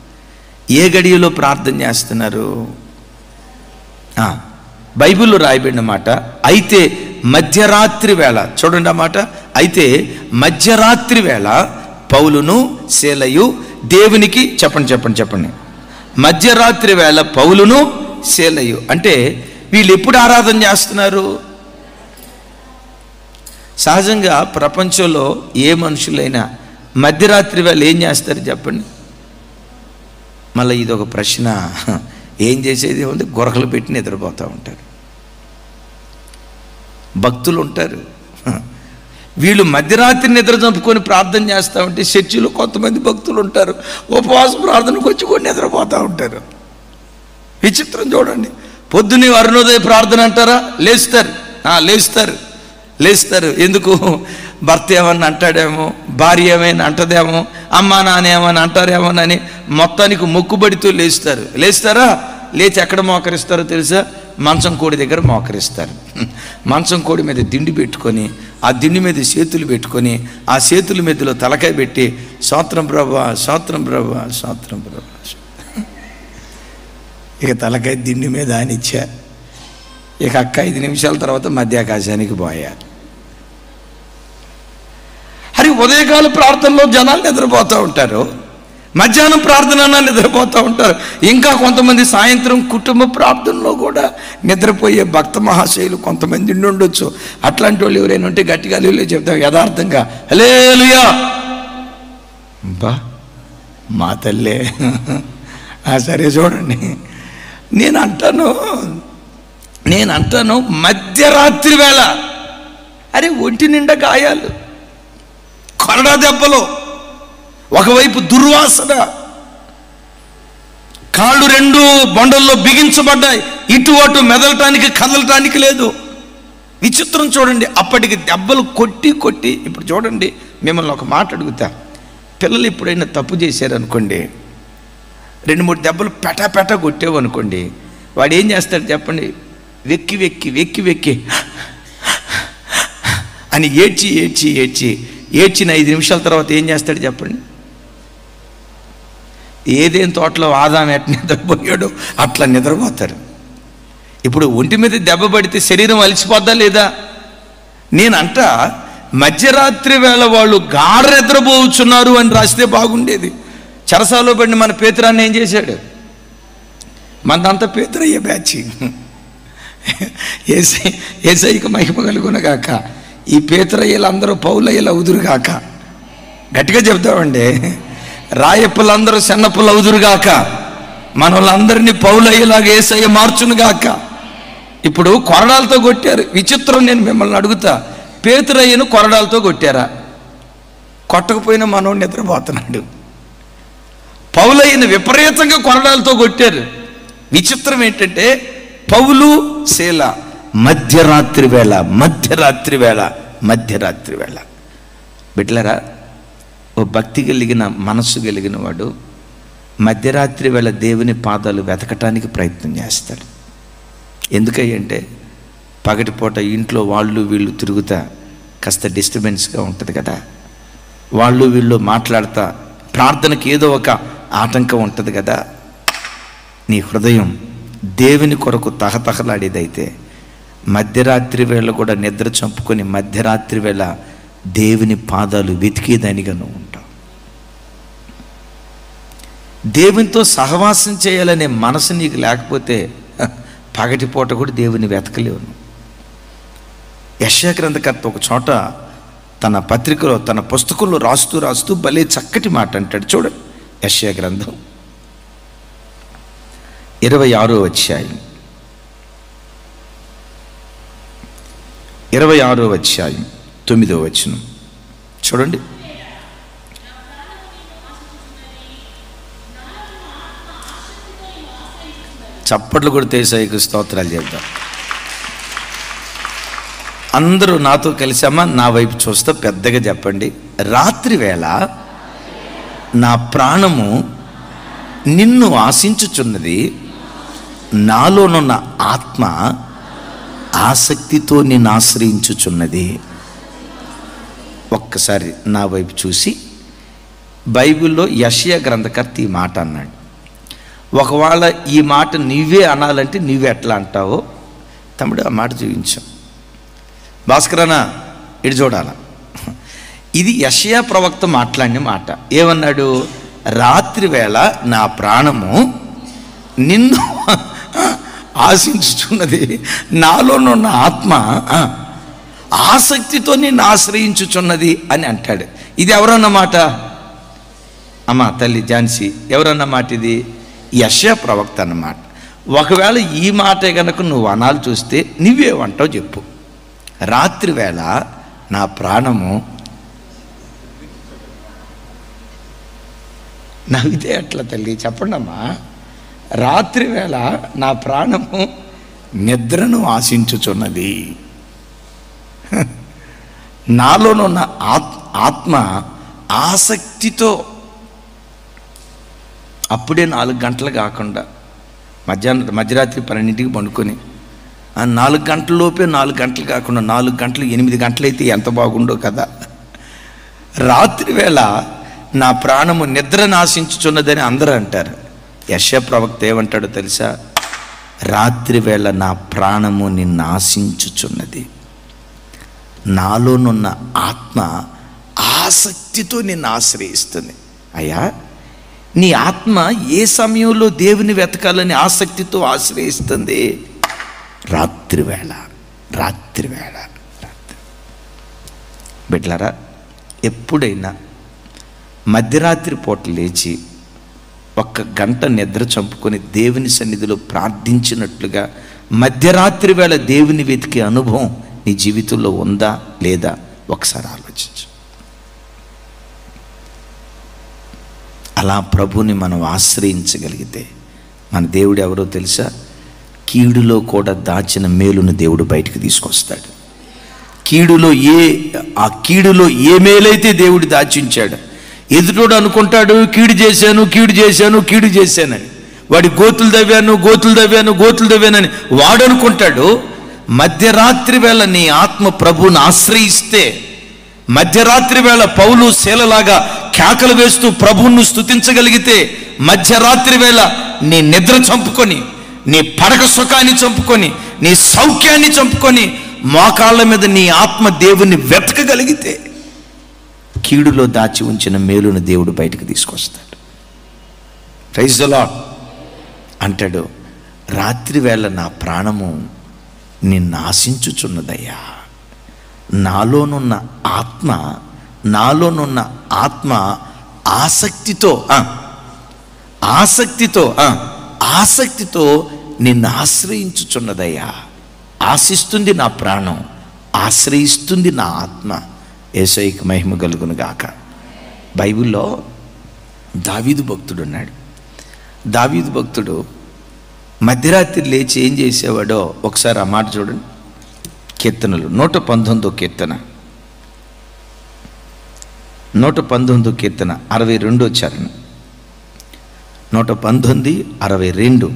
ఏ గడియలో ప్రార్థన చేస్తున్నారు? బైబిల్లో రాయబడిన మాట, అయితే మధ్యరాత్రి వేళ, చూడండి ఆ మాట, అయితే మధ్యరాత్రి వేళ పౌలును శీలయు దేవునికి, చెప్పండి, మధ్యరాత్రి వేళ పౌలును శీలయు అంటే వీళ్ళు ఎప్పుడు ఆరాధన చేస్తున్నారు? సహజంగా ప్రపంచంలో ఏ మనుషులైనా మధ్యరాత్రి వేళ ఏం చేస్తారు చెప్పండి? మళ్ళీ ఇది ఒక ప్రశ్న. ఏం చేసేది ఉంది? గొరకలు పెట్టి నిద్రపోతూ ఉంటారు. భక్తులు ఉంటారు, వీళ్ళు మధ్యరాత్రి నిద్ర చంపుకొని ప్రార్థన చేస్తూ ఉంటే చర్చిలో కొంతమంది భక్తులు ఉంటారు, ఉపవాస ప్రార్థనకు వచ్చి కూడా నిద్రపోతూ ఉంటారు. విచిత్రం చూడండి. పొద్దున్నే అరుణోదయ ప్రార్థన అంటారా? లేస్తారు. ఎందుకు? భర్త ఏమన్నా అంటాడేమో, భార్య ఏమైనా అంటదేమో, అమ్మా నాన్న ఏమని అంటారేమోనని మొత్తానికి మొక్కుబడితో లేస్తారా? లేచి ఎక్కడ మోకరిస్తారో తెలుసా? మంచం కోడి దగ్గర మోకరిస్తారు. మంచం కోడి మీద దిండి పెట్టుకొని, ఆ దిండి మీద చేతులు పెట్టుకొని, ఆ చేతుల మీదలో తలకాయ పెట్టి, స్తోత్రం ప్రభా, ఇక తలకాయ దిండి మీద ఆనిచ్చా, ఇక అక్క 5 నిమిషాల తర్వాత మధ్యాకాశానికి పోయారు. అది ఉదయకాల ప్రార్థనలో జనాలు నిద్రపోతూ ఉంటారు, మధ్యాహ్నం ప్రార్థన నిద్రపోతూ ఉంటారు, ఇంకా కొంతమంది సాయంత్రం కుటుంబ ప్రార్థనలో కూడా నిద్రపోయే భక్త మహాశయులు కొంతమంది ఉండొచ్చు. అట్లాంటి వాళ్ళు ఎవరైనా ఉంటే గట్టిగా హల్లెలూయా చెప్తాం యథార్థంగా. హల్లెలూయా బా మా తల్లే. సరే చూడండి, నేను అంటాను మధ్యరాత్రి వేళ, అరే ఒంటి నిండా గాయాలు, కొరడా దెబ్బలు, ఒకవైపు దుర్వాసన, కాళ్ళు 2 బొండల్లో బిగించబడ్డాయి, ఇటు అటు మెదలటానికి కదలటానికి లేదు. విచిత్రం చూడండి. అప్పటికి దెబ్బలు కొట్టి ఇప్పుడు చూడండి, మిమ్మల్ని ఒక మాట అడుగుతా. పిల్లలు ఎప్పుడైనా తప్పు చేశారనుకోండి, 2-3 దెబ్బలు పెట కొట్టేవు అనుకోండి, వాడు ఏం చేస్తాడు చెప్పండి? వెక్కి అని ఏడ్చిన 5 నిమిషాల తర్వాత ఏం చేస్తాడు చెప్పండి? ఏదేం తోటలో ఆదాం ఎట్లా నిద్రపోయాడో అట్లా నిద్రపోతారు. ఇప్పుడు ఒంటి మీద దెబ్బ పడితే శరీరం అలిసిపోద్దా లేదా? నేనంట మధ్యరాత్రి వేళ వాళ్ళు గాఢ నిద్రపోతున్నారు అని రాస్తే బాగుండేది. చెరసాలో పడిన మన పేతురాన్ని ఏం చేశాడు? మనదంతా పేతురయ్య బ్యాచ్. ఏసైకి మహిమ కలుగునగాక. ఈ పేతురయ్యలందరూ పౌలయ్యలు అవుదురుగాక. గట్టిగా చెప్తామండి. రాయప్పులందరూ సన్నప్పులు అవుదురుగాక. మనలందరినీ పౌలయ్యలాగా ఏసయ్య మార్చునుగాక. ఇప్పుడు కొరడాలతో కొట్టారు. విచిత్రం, నేను మిమ్మల్ని అడుగుతా, పేతురయ్యను కొరడాలతో కొట్టారా? కొట్టకపోయినా మనోడు నిద్రపోతున్నాడు. పౌలయ్యను విపరీతంగా కొరడాలతో కొట్టారు. విచిత్రం ఏంటంటే పౌలు శీల మధ్యరాత్రి వేళ బిడ్డలారా, ఓ భక్తి కలిగిన మనస్సు కలిగిన వాడు మధ్యరాత్రి వేళ దేవుని పాదాలు వెతకటానికి ప్రయత్నం చేస్తాడు. ఎందుకంటే పగటిపూట ఇంట్లో వాళ్ళు వీళ్ళు తిరుగుతా కాస్త డిస్టర్బెన్స్గా ఉంటుంది కదా, వాళ్ళు వీళ్ళు మాట్లాడతా ప్రార్థనకి ఏదో ఒక ఆటంకం ఉంటుంది కదా. నీ హృదయం దేవుని కొరకు తహతహలాడేదైతే మధ్యరాత్రి వేళ కూడా నిద్ర చంపుకొని మధ్యరాత్రి వేళ దేవుని పాదాలు వెతికేదానిగా నువ్వు ఉంటావు. దేవునితో సహవాసం చేయాలనే మనసు నీకు లేకపోతే పగటిపూట కూడా దేవుని వెతకలేవు. యెషయా గ్రంథకర్త ఒక చోట తన పత్రికలో తన పుస్తకంలో రాస్తూ భలే చక్కటి మాట అంటాడు. చూడండి, యెషయా గ్రంథం 26వ అధ్యాయం 9వ వచనం చూడండి. చప్పట్లు కొడితే యేసయ్యకు స్తోత్రాలు చెప్తాం. అందరూ నాతో కలిసామా, నా వైపు చూస్తే పెద్దగా చెప్పండి. రాత్రి వేళ నా ప్రాణము నిన్ను ఆశించుచున్నది, నాలోనున్న ఆత్మ ఆసక్తితో నిన్ను ఆశ్రయించుచున్నది. ఒక్కసారి నా వైపు చూసి, బైబిల్లో యెషయా గ్రంథకర్త ఈ మాట అన్నాడు. ఒకవేళ ఈ మాట నీవే అనాలంటే నీవే ఎట్లా అంటావో తమ్ముడు ఆ మాట చూపించాం. భాస్కరనా ఇటు చూడాల. ఇది యెషయా ప్రవక్త మాట్లాడిన మాట. ఏమన్నాడు? రాత్రి వేళ నా ప్రాణము నిన్ను ఆశించుచున్నది, నాలోనున్న ఆత్మ ఆసక్తితో నిన్ను ఆశ్రయించుచున్నది అని అంటాడు. ఇది ఎవరన్న మాట? అమ్మా తల్లి ఝాన్సీ, ఎవరన్న మాట? ఇది యెషయా ప్రవక్త అన్నమాట. ఒకవేళ ఈ మాటే కనుక నువ్వు అనాలు చూస్తే నువ్వేమంటావు చెప్పు. రాత్రి వేళ నా ప్రాణము, నవ్వితే అట్లా తల్లి చెప్పండి అమ్మా. రాత్రి వేళ నా ప్రాణము నిద్రను ఆశించుచున్నది, నాలోనున్న ఆత్మ ఆసక్తితో. అప్పుడే 4 గంటలు కాకుండా మధ్యరాత్రి 12ంటికి పండుకొని 4 గంటలలోపే 4 గంటలు కాకుండా 4 గంటలు 8 గంటలు అయితే ఎంత బాగుండో కదా. రాత్రి వేళ నా ప్రాణము నిద్రను ఆశించుచున్నదని అందరూ అంటారు. యెషయా ప్రవక్త ఏమంటాడో తెలుసా? రాత్రి వేళ నా ప్రాణము నిన్ను ఆశించుచున్నది, నాలోనున్న ఆత్మ ఆసక్తితో నిన్ను ఆశ్రయిస్తుంది. అయ్యా, నీ ఆత్మ ఏ సమయంలో దేవుని వెతకాలని ఆసక్తితో ఆశ్రయిస్తుంది? రాత్రి వేళ. బిడ్డలారా, ఎప్పుడైనా మధ్యరాత్రి పూట లేచి 1 గంట నిద్ర చంపుకొని దేవుని సన్నిధిలో ప్రార్థించినట్లుగా మధ్యరాత్రి వేళ దేవుని వెతికే అనుభవం నీ జీవితంలో ఉందా లేదా ఒకసారి ఆలోచించు. అలా ప్రభుని మనం ఆశ్రయించగలిగితే మన దేవుడు ఎవరో తెలుసా? కీడులో కూడా దాచిన మేలును దేవుడు బయటికి తీసుకొస్తాడు. కీడులో ఏ మేలైతే దేవుడు దాచించాడు, ఎదుటోడు అనుకుంటాడు కీడు చేశానని. వాడి గోతులు దవ్వానని వాడు అనుకుంటాడు. మధ్యరాత్రి వేళ నీ ఆత్మ ప్రభువుని ఆశ్రయిస్తే, మధ్యరాత్రి వేళ పౌలు శీలలాగా కేకలు వేస్తూ ప్రభువును స్తుతించగలిగితే, మధ్యరాత్రి వేళ నీ నిద్ర చంపుకొని, నీ పడక సుఖాన్ని చంపుకొని, నీ సౌఖ్యాన్ని చంపుకొని మోకాళ్ళ మీద నీ ఆత్మ దేవుని వెతకగలిగితే, కీడులో దాచి ఉంచిన మేలును దేవుడు బయటకు తీసుకొస్తాడు. ప్రైజ్ ది లార్డ్ అంటాడు. రాత్రి వేళ నా ప్రాణము నిన్ను ఆశించుచున్నదయ్యా, నాలోనున్న ఆత్మ ఆసక్తితో నిన్ను ఆశ్రయించుచున్నదయ్యా. ఆశిస్తుంది నా ప్రాణం, ఆశ్రయిస్తుంది నా ఆత్మ. యేసయ్యకు మహిమ కలుగును గాక. బైబిల్లో దావీదు భక్తుడు ఉన్నాడు. దావీదు భక్తుడు మధ్యరాత్రి లేచి ఏం చేసేవాడో ఒకసారి ఆ మాట చూడండి. కీర్తనలు 119వ కీర్తన 62వ చరణం. 119:62.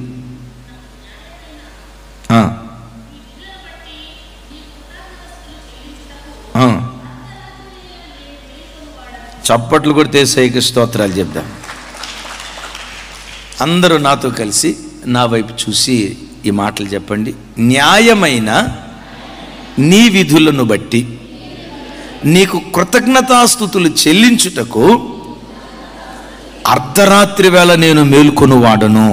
చప్పట్లు కొడితే యేసయ్యకి స్తోత్రాలు చెప్దాం. అందరూ నాతో కలిసి నా వైపు చూసి ఈ మాటలు చెప్పండి. న్యాయమైన నీ విధులను బట్టి నీకు కృతజ్ఞతాస్తుతులు చెల్లించుటకు అర్ధరాత్రి వేళ నేను మేలుకొని వాడను.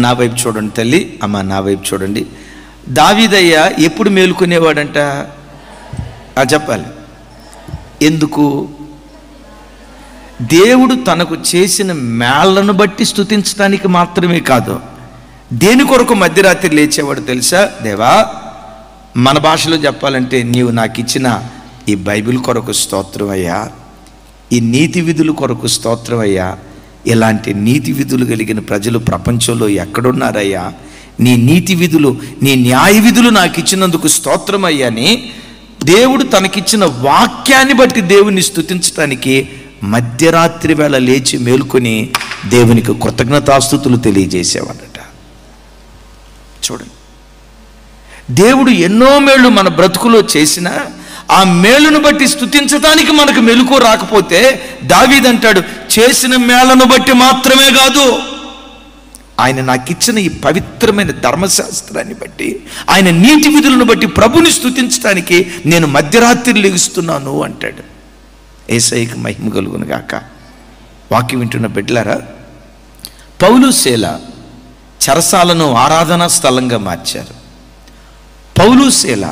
నా వైపు చూడండి తల్లి, అమ్మ నా వైపు చూడండి. దావీదయ్య ఎప్పుడు మేలుకునేవాడంట? చెప్పాలి. ఎందుకు? దేవుడు తనకు చేసిన మేళ్లను బట్టి స్తుతించడానికి మాత్రమే కాదు. దేని కొరకు మధ్యరాత్రి లేచేవాడు తెలుసా? దేవా, మన భాషలో చెప్పాలంటే నీవు నాకు ఇచ్చిన ఈ బైబిల్ కొరకు స్తోత్రం అయ్యా, ఈ నీతి విధుల కొరకు స్తోత్రం అయ్యా. ఇలాంటి నీతి విధులు కలిగిన ప్రజలు ప్రపంచంలో ఎక్కడున్నారయ్యా? నీ నీతి విధులు, నీ న్యాయ విధులు నాకు ఇచ్చినందుకు స్తోత్రం అయ్యా అని దేవుడు తనకిచ్చిన వాక్యాన్ని బట్టి దేవుని స్తుతించడానికి మధ్యరాత్రి వేళ లేచి మేలుకొని దేవునికి కృతజ్ఞతాస్తుతులు తెలియజేసేవాడట. చూడండి, దేవుడు ఎన్నో మేళ్ళు మన బ్రతుకులో చేసినా ఆ మేలును బట్టి స్తుతించడానికి మనకు మెలుకు రాకపోతే దావీదు అంటాడు, చేసిన మేళ్లను బట్టి మాత్రమే కాదు, ఆయన నాకు ఇచ్చిన ఈ పవిత్రమైన ధర్మశాస్త్రాన్ని బట్టి, ఆయన నీతి విధులను బట్టి ప్రభుని స్తుతించడానికి నేను మధ్యరాత్రి లెగుస్తున్నాను అంటాడు. యేసయ్యకి మహిమ కలుగును గాక. వాక్యం వింటున్న బిడ్డలారా, పౌలు శీల చెరసాలను ఆరాధనా స్థలంగా మార్చారు. పౌలు శీల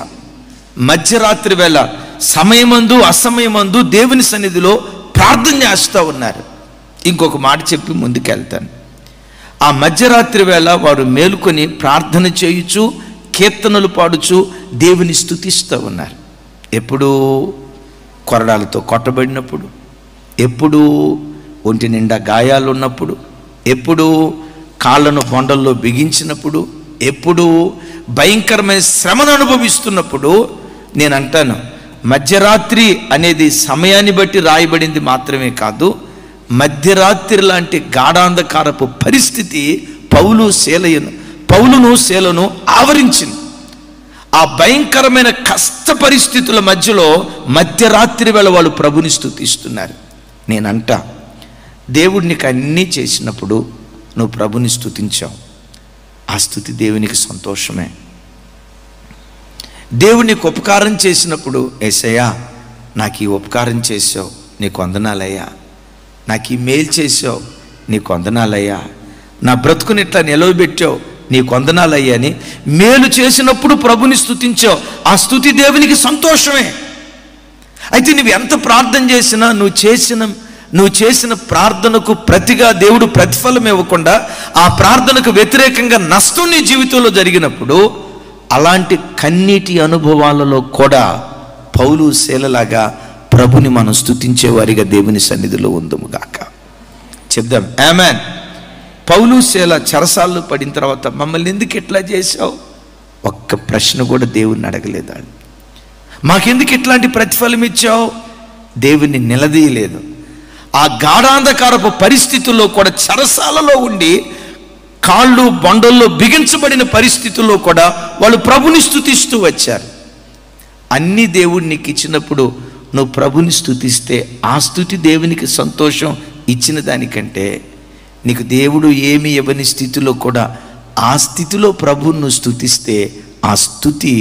మధ్యరాత్రి వేళ సమయమందు అసమయమందు దేవుని సన్నిధిలో ప్రార్థన చేస్తూ ఉన్నారు. ఇంకొక మాట చెప్పి ముందుకెళ్తాను. ఆ మధ్యరాత్రి వేళ వారు మేలుకొని ప్రార్థన చేయుచు కీర్తనలు పాడుచు దేవుని స్తుతిస్తూ ఉన్నారు. ఎప్పుడు కొరడాలతో కొట్టబడినప్పుడు, ఎప్పుడు ఒంటి నిండా గాయాలు ఉన్నప్పుడు, ఎప్పుడు కాళ్ళను బొండల్లో బిగించినప్పుడు, ఎప్పుడు భయంకరమైన శ్రమను అనుభవిస్తున్నప్పుడు, నేను అంటాను, మధ్యరాత్రి అనేది సమయాన్ని బట్టి రాయబడింది మాత్రమే కాదు, మధ్యరాత్రి లాంటి గాఢాంధకారపు పరిస్థితి పౌలును శీలను ఆవరించింది. ఆ భయంకరమైన కష్ట పరిస్థితుల మధ్యలో మధ్యరాత్రి వేళ వాళ్ళు ప్రభుని స్తుతిస్తున్నారు. నేనంటా, దేవుడు నీకు అన్నీ చేసినప్పుడు నువ్వు ప్రభుని స్తుతించావు, ఆ స్తుతి దేవునికి సంతోషమే. దేవుడు నీకు ఉపకారం చేసినప్పుడు, యేసయ్యా నాకు ఈ ఉపకారం చేసావు, నీకు వందనాలయ్యా, నాకు ఈ మేలు చేసావు, నీకు వందనాలయ్యా, నా బ్రతుకుని ఇట్లా నిలవబెట్టావు, నీకు వందనాలయ్యా అని మేలు చేసినప్పుడు ప్రభుని స్తుతించావు, ఆ స్తుతి దేవునికి సంతోషమే. అయితే నువ్వు ఎంత ప్రార్థన చేసినా నువ్వు చేసిన ప్రార్థనకు ప్రతిగా దేవుడు ప్రతిఫలం ఇవ్వకుండా ఆ ప్రార్థనకు వ్యతిరేకంగా నష్టం నీ జీవితంలో జరిగినప్పుడు, అలాంటి కన్నీటి అనుభవాలలో కూడా పౌలు శీలలాగా ప్రభుని మనం స్తుతించేవారిగా దేవుని సన్నిధిలో ఉందుముగాక. చెప్దాం ఆమేన్. పౌలు శీల చెరసాల్లో పడిన తర్వాత మమ్మల్ని ఎందుకు ఇట్లా చేశావు? ఒక్క ప్రశ్న కూడా దేవుణ్ణి అడగలేదు. మాకెందుకు ఇట్లాంటి ప్రతిఫలం ఇచ్చావు? దేవుణ్ణి నిలదీయలేదు. ఆ గాఢాంధకారపు పరిస్థితుల్లో కూడా, చెరసాలలో ఉండి కాళ్ళు బొండల్లో బిగించబడిన పరిస్థితుల్లో కూడా వాళ్ళు ప్రభుని స్తుతిస్తూ వచ్చారు. అన్ని దేవుడు నీకు ఇచ్చినప్పుడు నువ్వు ప్రభుని స్తుతిస్తే ఆ స్తుతి దేవునికి సంతోషం ఇచ్చిన దానికంటే, నీకు దేవుడు ఏమి ఇవ్వని స్థితిలో కూడా ఆ స్థితిలో ప్రభువును నువ్వు స్తుతిస్తే ఆ స్తుతి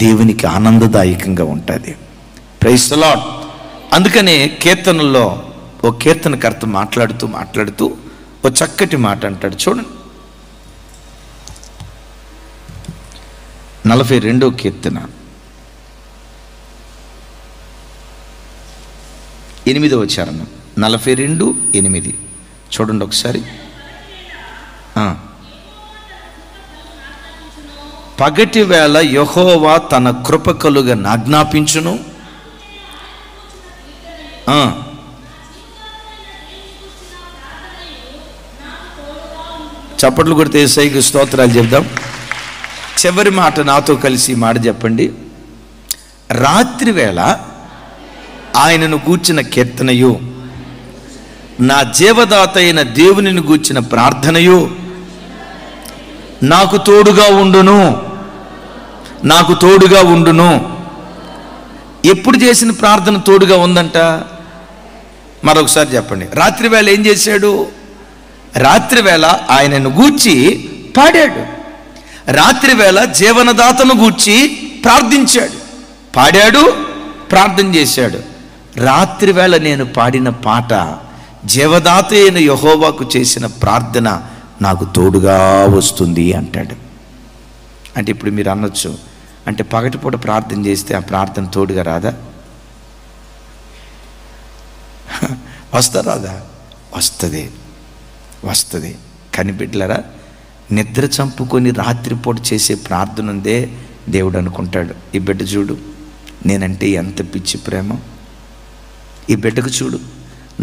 దేవునికి ఆనందదాయకంగా ఉంటుంది. Praise the lord. అందుకనే కీర్తనల్లో ఓ కీర్తనకర్త మాట్లాడుతూ ఓ చక్కటి మాట అంటాడు. చూడండి, 42వ కీర్తన 8వ చరణం, 42:8 చూడండి ఒకసారి. పగటి వేళ యెహోవా తన కృప కలుగా ఆజ్ఞాపించును. చప్పట్లు కొడితే యేసయ్యకి స్తోత్రాలు చెప్దాం. చివరి మాట నాతో కలిసి మాట చెప్పండి. రాత్రి వేళ ఆయనను గూర్చిన కీర్తనయు, నా జీవదాత అయిన దేవునిని గూర్చిన ప్రార్థనయు నాకు తోడుగా ఉండును. ఎప్పుడు చేసిన ప్రార్థన తోడుగా ఉందంట? మరొకసారి చెప్పండి. రాత్రి వేళ ఏం చేశాడు? రాత్రి వేళ ఆయనను గూర్చి పాడాడు. రాత్రి వేళ జీవనదాతను గూర్చి ప్రార్థించాడు, పాడాడు, ప్రార్థన చేశాడు. రాత్రి వేళ నేను పాడిన పాట, జీవదాత అయిన యెహోవాకు చేసిన ప్రార్థన నాకు తోడుగా వస్తుంది అంటాడు. అంటే ఇప్పుడు మీరు అనొచ్చు, అంటే పగటిపూట ప్రార్థన చేస్తే ఆ ప్రార్థన తోడుగా రాదా? వస్తా రాదా? వస్తుంది, వస్తుంది. కానీ బిడ్డలారా, నిద్ర చంపుకొని రాత్రిపూట చేసే ప్రార్థన ఉందే దేవుడు అనుకుంటాడు, ఈ బిడ్డ చూడు నేనంటే ఎంత పిచ్చి ప్రేమ, ఈ బిడ్డకు చూడు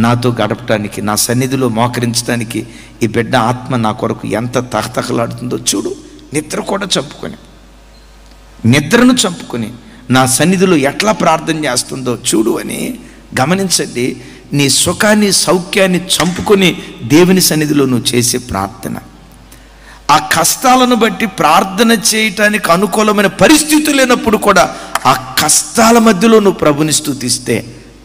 నాతో గడపటానికి, నా సన్నిధిలో మోకరించడానికి ఈ బిడ్డ ఆత్మ నా కొరకు ఎంత తహతహలాడుతుందో చూడు. నిద్ర కూడా చంపుకొని, నిద్రను చంపుకొని నా సన్నిధిలో ఎట్లా ప్రార్థన చేస్తుందో చూడు అని గమనించండి. నీ సుఖాన్ని సౌఖ్యాన్ని చంపుకొని దేవుని సన్నిధిలో నువ్వు చేసే ప్రార్థన, ఆ కష్టాలను బట్టి ప్రార్థన చేయటానికి అనుకూలమైన పరిస్థితులు లేనప్పుడు కూడా ఆ కష్టాల మధ్యలో నువ్వు ప్రభుని స్తుతిస్తే,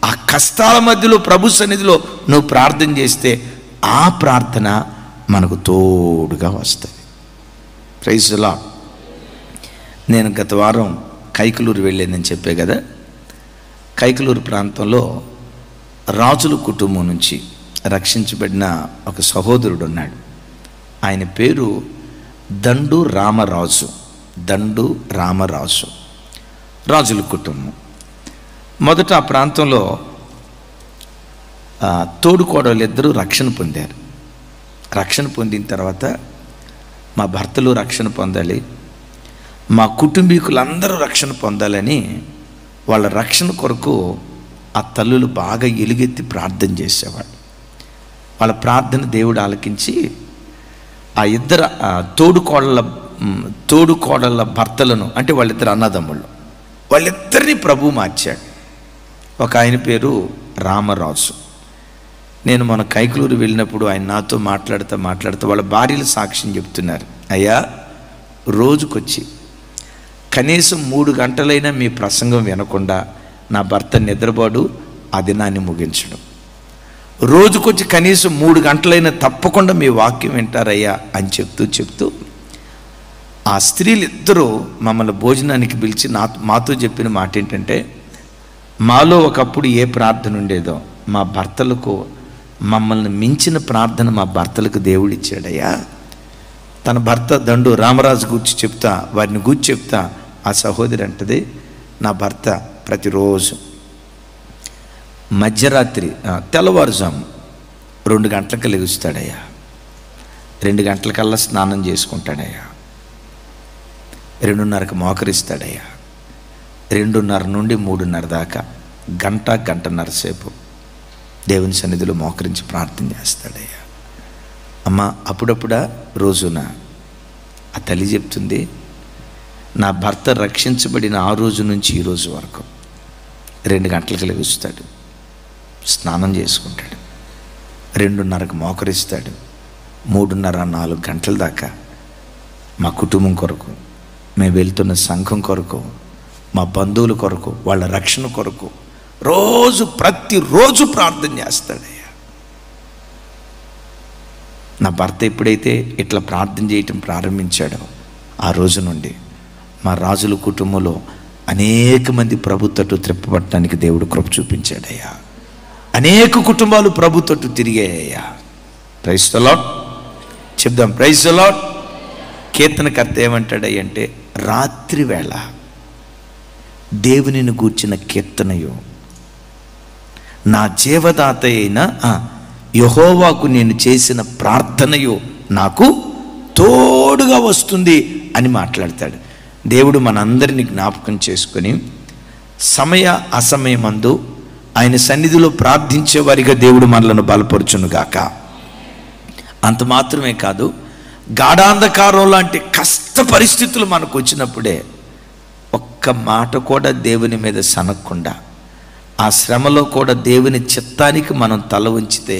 ఆ కష్టాల మధ్యలో ప్రభు సన్నిధిలో నువ్వు ప్రార్థన చేస్తే ఆ ప్రార్థన మనకు తోడుగా వస్తుంది. Praise the lord. నేను గత వారం కైకలూరు వెళ్ళానని చెప్పే కదా. కైకలూరు ప్రాంతంలో రాజుల కుటుంబం నుంచి రక్షించబడిన ఒక సహోదరుడు ఉన్నాడు. ఆయన పేరు దండు రామరాజు. దండు రామరాజు, రాజుల కుటుంబం. మొదట ఆ ప్రాంతంలో తోడుకోడలు ఇద్దరు రక్షణ పొందారు. రక్షణ పొందిన తర్వాత మా భర్తలు రక్షణ పొందాలి, మా కుటుంబీకులందరూ రక్షణ పొందాలని వాళ్ళ రక్షణ కొరకు ఆ తల్లులు బాగా ఎలుగెత్తి ప్రార్థన చేసేవాడు. వాళ్ళ ప్రార్థన దేవుడు ఆలకించి ఆ ఇద్దరు తోడుకోడళ్ళ భర్తలను, అంటే వాళ్ళిద్దరు అన్నదమ్ముళ్ళు, వాళ్ళిద్దరినీ ప్రభు మార్చాడు. ఒక ఆయన పేరు రామరాజు. నేను మన కైకలూరు వెళ్ళినప్పుడు ఆయన నాతో మాట్లాడుతూ వాళ్ళ భార్యలు సాక్ష్యం చెప్తున్నారు. అయ్యా, రోజుకొచ్చి కనీసం 3 గంటలైనా మీ ప్రసంగం వినకుండా నా భర్త నిద్రపోడు, ఆ దినాన్ని ముగించడం. రోజుకొచ్చి కనీసం 3 గంటలైనా తప్పకుండా మీ వాక్యం వింటారయ్యా అని చెప్తూ ఆ స్త్రీలు ఇద్దరూ మమ్మల్ని భోజనానికి పిలిచి మాతో చెప్పిన మాట ఏంటంటే, మాలో ఒకప్పుడు ఏ ప్రార్థన ఉండేదో మా భర్తలకు మమ్మల్ని మించిన ప్రార్థన మా భర్తలకు దేవుడు ఇచ్చాడయ్యా. తన భర్త దండు రామరాజు గూర్చి చెప్తా, వారిని గూర్చి చెప్తా ఆ సహోదరి అంటది, నా భర్త ప్రతిరోజు మధ్యరాత్రి తెల్లవారుజాము 2 గంటలకు లెగుస్తాడయ్యా, 2 గంటలకల్లా స్నానం చేసుకుంటాడయ్యా, 2:30కి మోకరిస్తాడయ్యా, 2:30 నుండి 3:30 దాకా గంటన్నర సేపు దేవుని సన్నిధిలో మోకరించి ప్రార్థన చేస్తాడయ్యా. అమ్మ, అప్పుడప్పుడా రోజున ఆ తల్లి చెప్తుంది, నా భర్త రక్షించబడిన ఆ రోజు నుంచి ఈ రోజు వరకు 2 గంటలకు లెగుస్తాడు, స్నానం చేసుకుంటాడు, 2:30కి మోకరిస్తాడు, 3:30-4 గంటల దాకా మా కుటుంబం కొరకు, మేము వెళ్తున్న సంఘం కొరకు, మా బంధువుల కొరకు, వాళ్ళ రక్షణ కొరకు ప్రతిరోజు ప్రార్థన చేస్తాడయ్యా. నా భర్త ఎప్పుడైతే ఇట్లా ప్రార్థన చేయటం ప్రారంభించాడో ఆ రోజు నుండి మా రాజుల కుటుంబంలో అనేక మంది ప్రభు తట్టు త్రిప్పబట్టడానికి దేవుడు కృప చూపించాడయ్యా. అనేక కుటుంబాలు ప్రభు తట్టు తిరిగాయ్యా. Praise the lord. చెప్దాం, ప్రైజ్ ది లార్డ్. కీర్తనకర్త ఏమంటాడయ్య అంటే, రాత్రి వేళ దేవునిని గూర్చిన కీర్తనయు, నా జీవదాత అయిన యెహోవాకు నేను చేసిన ప్రార్థనయు నాకు తోడుగా వస్తుంది అని మాట్లాడతాడు. దేవుడు మనందరినీ జ్ఞాపకం చేసుకొని సమయ అసమయమందు ఆయన సన్నిధిలో ప్రార్థించే వారిగా దేవుడు మనలను బలపరుచునుగాక. అంత మాత్రమే కాదు, గాఢాంధకారం లాంటి కష్ట పరిస్థితులు మనకు వచ్చినప్పుడే ఒక్క మాట కూడా దేవుని మీద సనక్కుండా, ఆ శ్రమలో కూడా దేవుని చిత్తానికి మనం తల ఉంచితే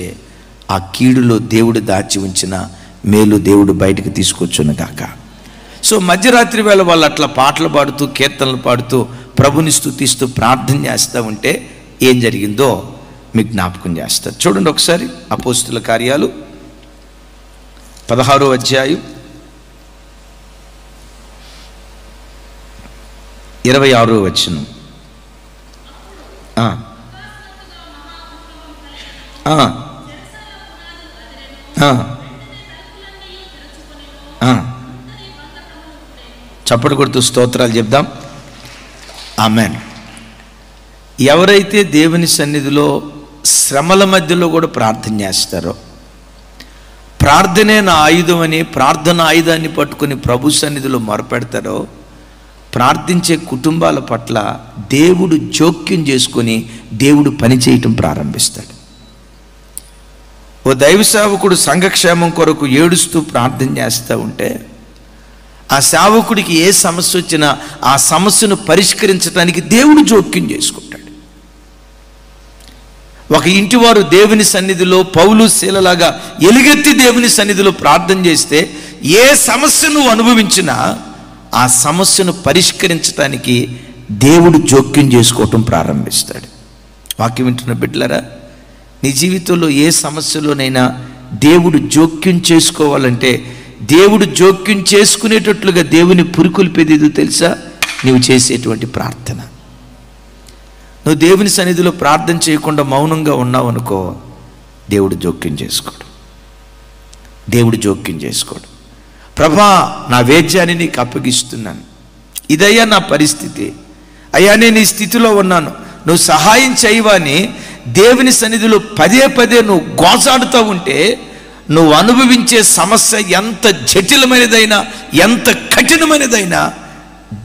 ఆ కీడులో దేవుడు దాచి ఉంచిన మేలు దేవుడు బయటకు తీసుకొచ్చునుగాక. సో మధ్యరాత్రి వేళ వాళ్ళు అట్లా పాటలు పాడుతూ, కీర్తనలు పాడుతూ, ప్రభుని స్తుతిస్తూ ప్రార్థన చేస్తూ ఉంటే ఏం జరిగిందో మీకు జ్ఞాపకం చేస్తారు. చూడండి ఒకసారి అపోస్తుల కార్యాలు 16వ అధ్యాయం 26వ వచనం. చప్పటి కొడుతూ స్తోత్రాలు చెప్దాం. ఆమేన్. ఎవరైతే దేవుని సన్నిధిలో శ్రమల మధ్యలో కూడా ప్రార్థన చేస్తారో, ప్రార్థనే నా ఆయుధం అని ప్రార్థన ఆయుధాన్ని పట్టుకుని ప్రభు సన్నిధిలో మొరపెడతారో, ప్రార్థించే కుటుంబాల పట్ల దేవుడు జోక్యం చేసుకొని దేవుడు పని చేయటం ప్రారంభిస్తాడు. ఓ దైవ సేవకుడు సంఘక్షేమం కొరకు ఏడుస్తూ ప్రార్థన చేస్తూ ఉంటే, ఆ సేవకుడికి ఏ సమస్య వచ్చినా ఆ సమస్యను పరిష్కరించడానికి దేవుడు జోక్యం చేసుకుంటాడు. ఒక ఇంటివారు దేవుని సన్నిధిలో పౌలు శీలలాగా ఎలుగెత్తి దేవుని సన్నిధిలో ప్రార్థన చేస్తే, ఏ సమస్యను అనుభవించినా ఆ సమస్యను పరిష్కరించడానికి దేవుడు జోక్యం చేసుకోవటం ప్రారంభిస్తాడు. వాక్యం వింటున్న బిడ్డలారా, నీ జీవితంలో ఏ సమస్యలోనైనా దేవుడు జోక్యం చేసుకోవాలంటే, దేవుడు జోక్యం చేసుకునేటట్లుగా దేవుని పురికొల్పేది తెలుసా? నీవు చేసేటువంటి ప్రార్థన. నువ్వు దేవుని సన్నిధిలో ప్రార్థన చేయకుండా మౌనంగా ఉన్నావు అనుకో, దేవుడు జోక్యం చేసుకోడు. దేవుడు జోక్యం చేసుకోడు. ప్రభా, నా వేద్యాన్ని నీకు అప్పగిస్తున్నాను, ఇదయ్యా నా పరిస్థితి, అయ్యా నేను ఈ స్థితిలో ఉన్నాను, నువ్వు సహాయం చేయవని దేవుని సన్నిధిలో పదే పదే నువ్వు గోజాడుతూ ఉంటే, నువ్వు అనుభవించే సమస్య ఎంత జటిలమైనదైనా ఎంత కఠినమైనదైనా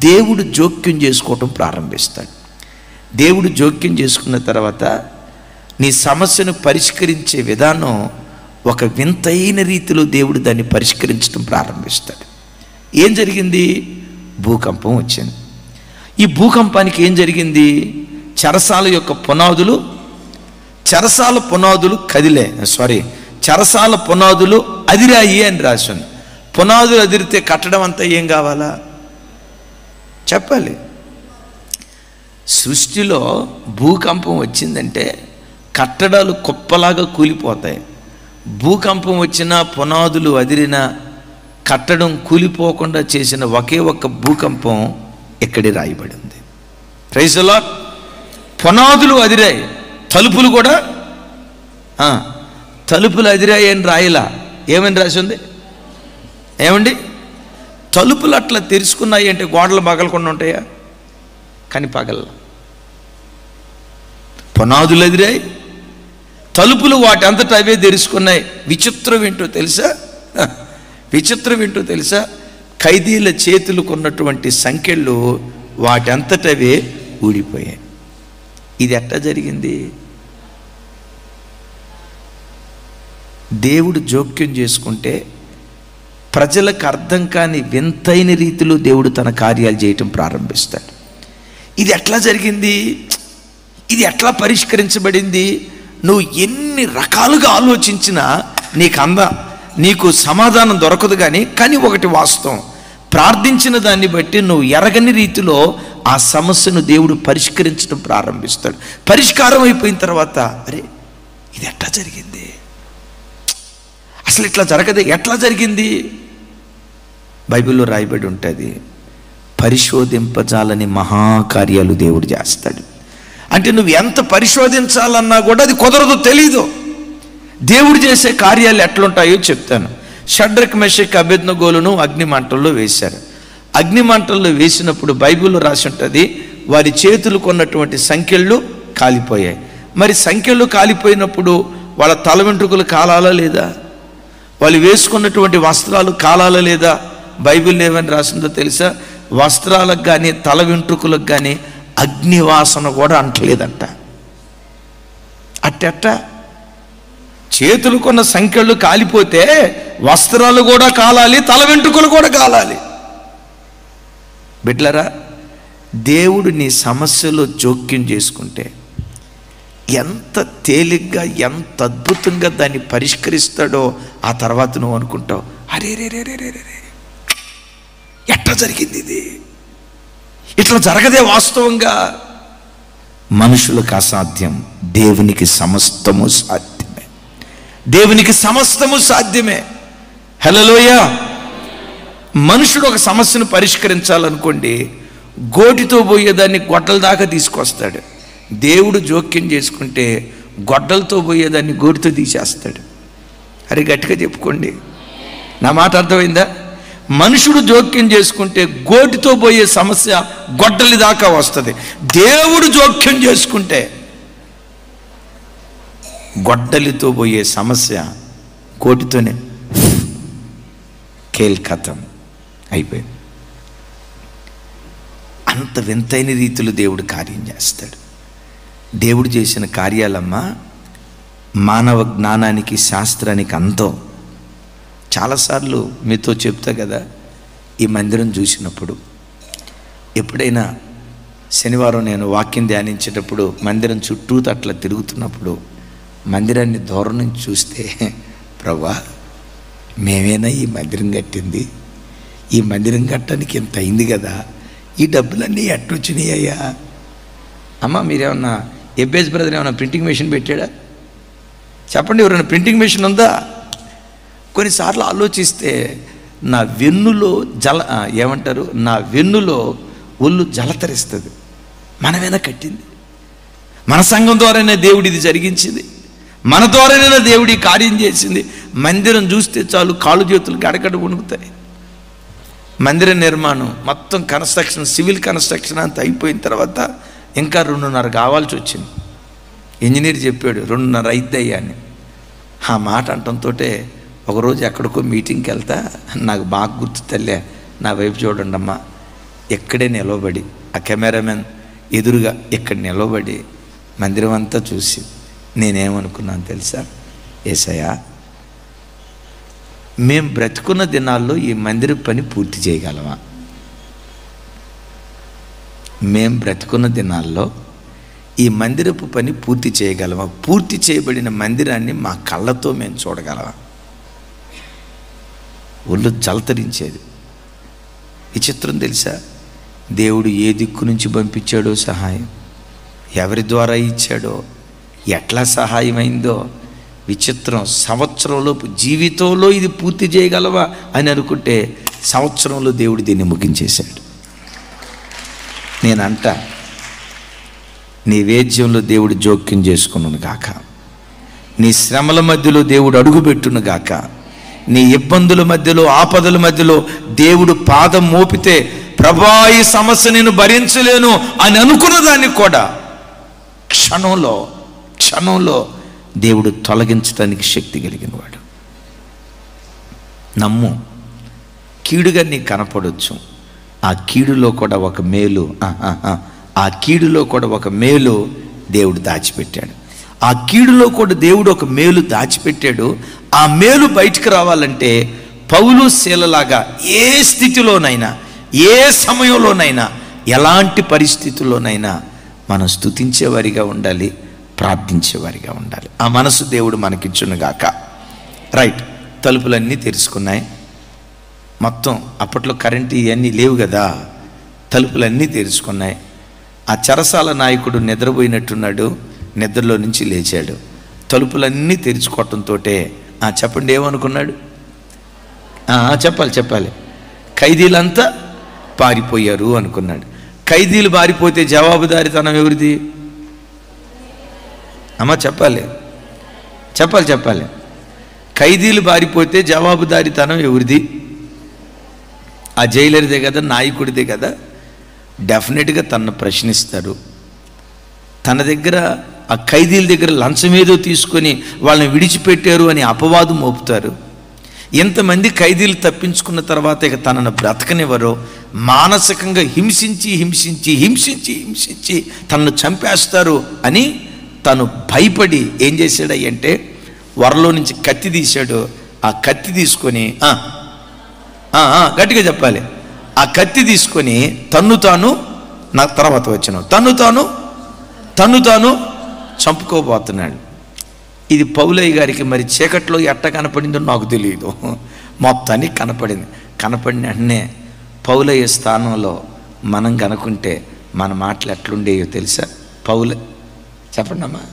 దేవుడు జోక్యం చేసుకోవటం ప్రారంభిస్తాడు. దేవుడు జోక్యం చేసుకున్న తర్వాత నీ సమస్యను పరిష్కరించే విధానం ఒక వింతైన రీతిలో దేవుడు దాన్ని పరిష్కరించడం ప్రారంభిస్తాడు. ఏం జరిగింది? భూకంపం వచ్చింది. ఈ భూకంపానికి ఏం జరిగింది? చెరసాల యొక్క పునాదులు చెరసాల పునాదులు అదిరాయి అని రాశాను. పునాదులు అదిరితే కట్టడం అంతా ఏం కావాలా చెప్పాలి. సృష్టిలో భూకంపం వచ్చిందంటే కట్టడాలు కుప్పలాగా కూలిపోతాయి. భూకంపం వచ్చినా పునాదులు అదిరినా కట్టడం కూలిపోకుండా చేసిన ఒకే ఒక్క భూకంపం ఇక్కడే రాయబడి ఉంది. Praise the lord. పునాదులు అదిరాయి, తలుపులు కూడా తలుపులు అదిరాయి అని రాయలా. ఏమని రాసి ఉంది? ఏమండి, తలుపులు అట్లా తెరుచుకున్నాయి అంటే గోడలు పగలకుండా ఉంటాయా? కానీ పగల. పునాదులు ఎదిరాయి, తలుపులు వాటి అంతటా అవే తెరుచుకున్నాయి. విచిత్రం ఏంటో తెలుసా? ఖైదీల చేతులకు ఉన్నటువంటి సంఖ్యలు వాటి అంతటవే ఊడిపోయాయి. ఇది ఎట్లా జరిగింది? దేవుడు జోక్యం చేసుకుంటే ప్రజలకు అర్థం కాని వింతైన రీతిలో దేవుడు తన కార్యాలు చేయటం ప్రారంభిస్తాడు. ఇది ఎట్లా జరిగింది? ఇది ఎట్లా పరిష్కరించబడింది? నువ్వు ఎన్ని రకాలుగా ఆలోచించినా నీకు సమాధానం దొరకదు. కానీ ఒకటి వాస్తవం, ప్రార్థించిన దాన్ని బట్టి నువ్వు ఎరగని రీతిలో ఆ సమస్యను దేవుడు పరిష్కరించడం ప్రారంభిస్తాడు. పరిష్కారం అయిపోయిన తర్వాత అరే ఇది ఎట్లా జరిగింది, అసలు ఇట్లా జరగదు, ఎట్లా జరిగింది? బైబిల్లో రాయబడి ఉంటుంది, పరిశోధింపజాలని మహాకార్యాలు దేవుడు చేస్తాడు. అంటే నువ్వు ఎంత పరిశోధించాలన్నా కూడా అది కుదరదు, తెలీదు. దేవుడు చేసే కార్యాలు ఎట్లుంటాయో చెప్తాను. షడ్రక్ మెషక్ అబేద్నెగోలను అగ్నిమంటల్లో వేశారు. అగ్నిమంటల్లో వేసినప్పుడు బైబిల్లో రాసి ఉంటుంది, వారి చేతులకు ఉన్నటువంటి సంఖ్యలు కాలిపోయాయి. మరి సంఖ్యలు కాలిపోయినప్పుడు వాళ్ళ తల వెంట్రుకలు కాలాలా లేదా? వాళ్ళు వేసుకున్నటువంటి వస్త్రాలు కాలాలా లేదా? బైబిల్లో ఏమని రాసిందో తెలుసా? వస్త్రాలకు కానీ తల వెంట్రుకలకు కానీ అగ్నివాసన కూడా అంటలేదంట. అట్టెట్ట? చేతులకున్న సంఖ్యలు కాలిపోతే వస్త్రాలు కూడా కాలాలి, తల వెంట్రుకలు కూడా కాలాలి. బిడ్డలారా, దేవుడు నీ సమస్యలో జోక్యం చేసుకుంటే ఎంత తేలిగ్గా ఎంత అద్భుతంగా దాన్ని పరిష్కరిస్తాడో ఆ తర్వాత నువ్వు అనుకుంటావు, అరే రే రే రే రే రే ఎట్లా జరిగింది ఇది? ఇట్లా జరగదే వాస్తవంగా. మనుషులకు అసాధ్యం, దేవునికి సమస్తము సాధ్యమే. దేవునికి సమస్తము సాధ్యమే. హల్లెలూయా. మనుషుడు ఒక సమస్యను పరిష్కరించాలనుకోండి, గోటితో పోయేదాన్ని గొడ్డల దాకా తీసుకొస్తాడు. దేవుడు జోక్యం చేసుకుంటే గొడ్డలతో పోయేదాన్ని గోటితో తీసేస్తాడు. అరే గట్టిగా చెప్పుకోండి, నా మాట అర్థమైందా? మనుషుడు జోక్యం చేసుకుంటే గోటితో పోయే సమస్య గొడ్డలి దాకా వస్తుంది. దేవుడు జోక్యం చేసుకుంటే గొడ్డలితో పోయే సమస్య గోటితోనే కేల్కతం అయిపోయింది. అంత వింతైన రీతిలో దేవుడు కార్యం చేస్తాడు. దేవుడు చేసిన కార్యాలమ్మా మానవ జ్ఞానానికి, శాస్త్రానికి అంతం. చాలాసార్లు మీతో చెప్తా కదా, ఈ మందిరం చూసినప్పుడు ఎప్పుడైనా శనివారం నేను వాక్యం ధ్యానించేటప్పుడు మందిరం చుట్టూ అట్లా తిరుగుతున్నప్పుడు మందిరాన్ని దూరం నుంచి చూస్తే, ప్రభువా మేమేనా ఈ మందిరం కట్టింది? ఈ మందిరం కట్టడానికి ఇంత అయింది కదా, ఈ డబ్బులన్నీ ఎట్టొచ్చినాయ్యా? అమ్మ మీరేమన్నా ఎబ్బేజ్ బ్రదర్ ఏమన్నా ప్రింటింగ్ మెషిన్ పెట్టాడా? చెప్పండి, ఎవరైనా ప్రింటింగ్ మెషిన్ ఉందా? కొన్నిసార్లు ఆలోచిస్తే నా వెన్నులో నా వెన్నులో ఒళ్ళు జలతరిస్తుంది. మనమేనా కట్టింది? మన సంఘం ద్వారానే దేవుడు ఇది జరిగించింది, మన ద్వారానే దేవుడి కార్యం చేసింది. మందిరం చూస్తే చాలు కాళ్ళు చేతులు గడగడ వణుకుతాయి. మందిర నిర్మాణం మొత్తం కన్స్ట్రక్షన్, సివిల్ కన్స్ట్రక్షన్ అంతా అయిపోయిన తర్వాత ఇంకా 2.5 కావాల్సి వచ్చింది. ఇంజనీర్ చెప్పాడు 2.5 అయిద్దయ్యా అని. ఆ మాట అంటంతో ఒకరోజు ఎక్కడికో మీటింగ్కి వెళ్తా, నాకు బాగా గుర్తు తల్లే, నా వైపు చూడండి అమ్మా, ఎక్కడే నిలవబడి ఆ కెమెరామెన్ ఎదురుగా ఇక్కడ నిలవబడి మందిరం అంతా చూసి నేనేమనుకున్నాను తెలుసా? యేసయ్యా మేము బ్రతుకున్న దినాల్లో ఈ మందిర పని పూర్తి చేయగలమా? మేము బ్రతుకున్న దినాల్లో ఈ మందిరపు పని పూర్తి చేయగలమా? పూర్తి చేయబడిన మందిరాన్ని మా కళ్ళతో మేము చూడగలమా? ఒళ్ళు జలతరించేది. విచిత్రం తెలుసా? దేవుడు ఏ దిక్కు నుంచి పంపించాడో సహాయం, ఎవరి ద్వారా ఇచ్చాడో, ఎట్లా సహాయమైందో విచిత్రం. సంవత్సరంలోపు జీవితంలో ఇది పూర్తి చేయగలవా అని అనుకుంటే సంవత్సరంలో దేవుడు దీన్ని ముగించేశాడు. నేనంట, నీ వేద్యంలో దేవుడు జోక్యం చేసుకున్నాను గాక, నీ శ్రమల మధ్యలో దేవుడు అడుగుపెట్టును గాక, నీ ఇబ్బందుల మధ్యలో, ఆపదల మధ్యలో దేవుడు పాదం మోపితే, ప్రభా ఈ సమస్య నేను భరించలేను అని అనుకున్న దాన్ని కూడా క్షణంలో దేవుడు తొలగించడానికి శక్తి కలిగిన వాడు. నమ్ము, కీడుగా నీకు కనపడవచ్చు, ఆ కీడులో కూడా ఒక మేలు, ఆ కీడులో కూడా ఒక మేలు దేవుడు దాచిపెట్టాడు. ఆ కీడులో కూడా దేవుడు ఒక మేలు దాచిపెట్టాడు. ఆ మేలు బయటికి రావాలంటే పౌలు శీలలాగా ఏ స్థితిలోనైనా, ఏ సమయంలోనైనా, ఎలాంటి పరిస్థితుల్లోనైనా మనం స్తుతించేవారిగా ఉండాలి, ప్రార్థించేవారిగా ఉండాలి. ఆ మనసు దేవుడు మనకిచ్చునుగాక. రైట్, తలుపులన్నీ తెరుచుకున్నాయి. మొత్తం అప్పట్లో కరెంటు ఇవన్నీ లేవు కదా, తలుపులన్నీ తెరుచుకున్నాయి. ఆ చెరసాల నాయకుడు నిద్రపోయినట్టున్నాడు, నిద్రలో నుంచి లేచాడు. తలుపులన్నీ తెరుచుకోవటంతో చెప్పండి ఏమనుకున్నాడు? చెప్పాలి. ఖైదీలంతా పారిపోయారు అనుకున్నాడు. ఖైదీలు పారిపోతే జవాబుదారీతనం ఎవరిది? అమ్మ చెప్పాలి. ఖైదీలు పారిపోతే జవాబుదారీతనం ఎవరిది? ఆ జైలర్దే కదా, నాయకుడిదే కదా. డెఫినెట్గా తనను ప్రశ్నిస్తారు. తన దగ్గర, ఆ ఖైదీల దగ్గర లంచం ఏదో తీసుకొని వాళ్ళని విడిచిపెట్టారు అని అపవాదం మోపుతారు. ఎంతమంది ఖైదీలు తప్పించుకున్న తర్వాత ఇక తనను బ్రతకనివ్వరో, మానసికంగా హింసించి తనను చంపేస్తారు అని తను భయపడి ఏం చేశాడంటే వరలో నుంచి కత్తి తీశాడు. ఆ కత్తి తీసుకొని గట్టిగా చెప్పాలి, ఆ కత్తి తీసుకొని తన్ను తాను, నా తర్వాత వచ్చిన తన్ను తాను చంపుకోబోతున్నాడు. ఇది పౌలయ్య గారికి మరి చీకట్లో ఎట్ట కనపడిందో నాకు తెలియదు, మొత్తానికి కనపడిన వెంటనే పౌలయ్య స్థానంలో మనం కనుకుంటే మన మాటలు ఎట్లుండేయో తెలుసా? పౌలు చెప్పండి అమ్మా,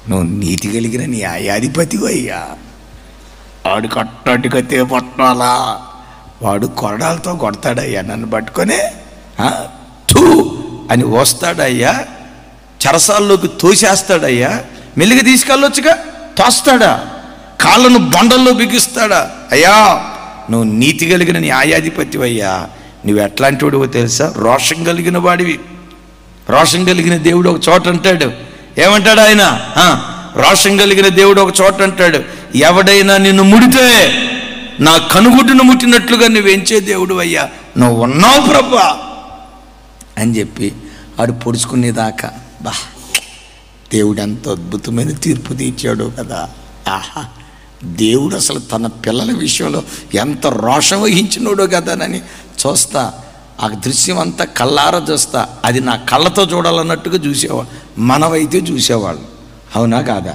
నువ్వు నీతి కలిగిన న్యాయాధిపతి అయ్యా, వాడు కట్టటికతే పట్టాలా, వాడు కొరడాలతో కొడతాడయ్యా, నన్ను పట్టుకొని తూ అని వస్తాడయ్యా, చెరసాల్లోకి తోసేస్తాడయ్యా, మెల్లిగా తీసుకెళ్ళొచ్చుగా, తోస్తాడా, కాళ్ళను బండల్లో బిగిస్తాడా, అయ్యా నువ్వు నీతి కలిగిన న్యాయాధిపతి అయ్యా, నువ్వు ఎట్లాంటి వాడివో తెలుసా, రోషం కలిగిన వాడివి. రోషం కలిగిన దేవుడు ఒక చోట అంటాడు, ఏమంటాడు ఆయన, రోషం కలిగిన దేవుడు ఒక చోట అంటాడు, ఎవడైనా నిన్ను ముడితే నా కనుగుడ్డును ముట్టినట్లుగా నువ్వెంచే దేవుడు అయ్యా, నువ్వు ఉన్నావు ప్రభా అని చెప్పి ఆడు పొడుచుకునేదాకా దేవుడు ఎంత అద్భుతమైన తీర్పు తీర్చాడు కదా. ఆహా, దేవుడు అసలు తన పిల్లల విషయంలో ఎంత రోషం వహించినోడో కదానని చూస్తా, ఆ దృశ్యం అంతా కళ్ళారా చూస్తా, అది నా కళ్ళతో చూడాలన్నట్టుగా చూసేవాళ్ళు, మనమైతే చూసేవాళ్ళు. అవునా కాదా?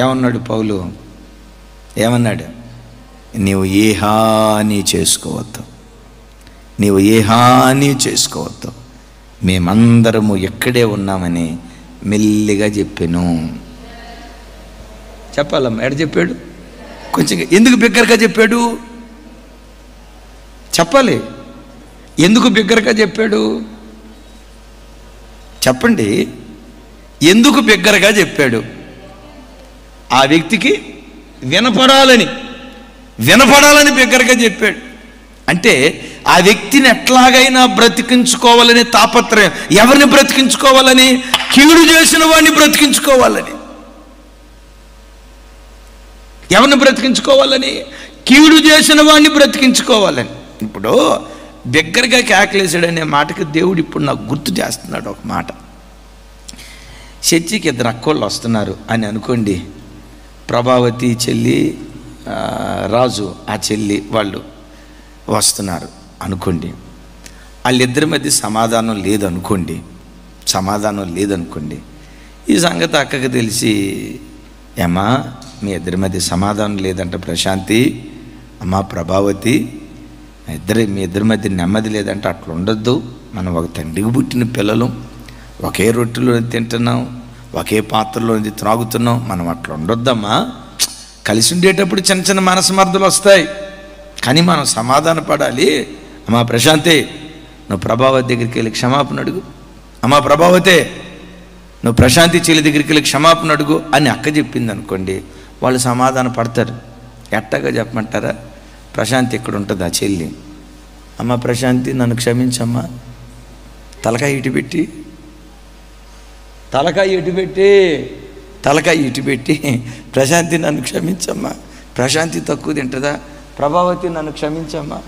ఏమన్నాడు పౌలు, ఏమన్నాడు, నీవు ఏ హాని చేసుకోవద్దు, నీవు ఏ హాని చేసుకోవద్దు, మేమందరము ఎక్కడే ఉన్నామని మెల్లిగా చెప్పాను. చెప్పాలమ్మా, ఎక్కడ చెప్పాడు, కొంచెం ఎందుకు బిగ్గరగా చెప్పాడు చెప్పాలి, ఎందుకు బిగ్గరగా చెప్పాడు చెప్పండి, ఎందుకు బిగ్గరగా చెప్పాడు? ఆ వ్యక్తికి వినపడాలని బిగ్గరగా చెప్పాడు. అంటే ఆ వ్యక్తిని ఎట్లాగైనా బ్రతికించుకోవాలని తాపత్రయం. ఎవరిని బ్రతికించుకోవాలని? కీడు చేసిన వాడిని బ్రతికించుకోవాలని. ఎవరిని బ్రతికించుకోవాలని? కీడు చేసిన వాడిని బ్రతికించుకోవాలని. ఇప్పుడు బిగ్గరగా కేకలేసాడనే మాటకి దేవుడు ఇప్పుడు నాకు గుర్తు చేస్తున్నాడు ఒక మాట. చర్చికి 2 అక్కోళ్ళు వస్తున్నారు అని అనుకోండి, ప్రభావతి చెల్లి, రాజు ఆ చెల్లి వాళ్ళు వస్తున్నారు అనుకోండి. వాళ్ళిద్దరి మధ్య సమాధానం లేదనుకోండి. ఈ సంగతి అక్కకి తెలిసి, ఏమా మీ ఇద్దరి మధ్య సమాధానం లేదంట ప్రశాంతి, అమ్మా ప్రభావతి మీ ఇద్దరి మధ్య నెమ్మది లేదంటే అట్లా ఉండొద్దు, మనం ఒక తండ్రికి పుట్టిన పిల్లలు, ఒకే రొట్టెలో తింటున్నాం, ఒకే పాత్రలో త్రాగుతున్నాం, మనం అట్లా ఉండొద్దమ్మా. కలిసి ఉండేటప్పుడు చిన్న చిన్న మనస్మర్థలు వస్తాయి, కానీ మనం సమాధాన పడాలి. అమ్మా ప్రశాంతి, నువ్వు ప్రభావతి దగ్గరికి వెళ్ళి క్షమాపణ అడుగు, అమ్మా ప్రభావతే నువ్వు ప్రశాంతి చెల్లి దగ్గరికి వెళ్ళి క్షమాపణ అడుగు అని అక్క చెప్పింది అనుకోండి, వాళ్ళు సమాధాన పడతారు. ఎట్టగా చెప్పమంటారా? ప్రశాంతి ఇక్కడ ఉంటుంది, ఆ చెల్లి, అమ్మ ప్రశాంతి నన్ను క్షమించమ్మా, తలకాయ ఇటు పెట్టి ప్రశాంతి నన్ను క్షమించమ్మా, ప్రశాంతి తక్కువ తింటుందా, ప్రభావతి నన్ను క్షమించమ్మా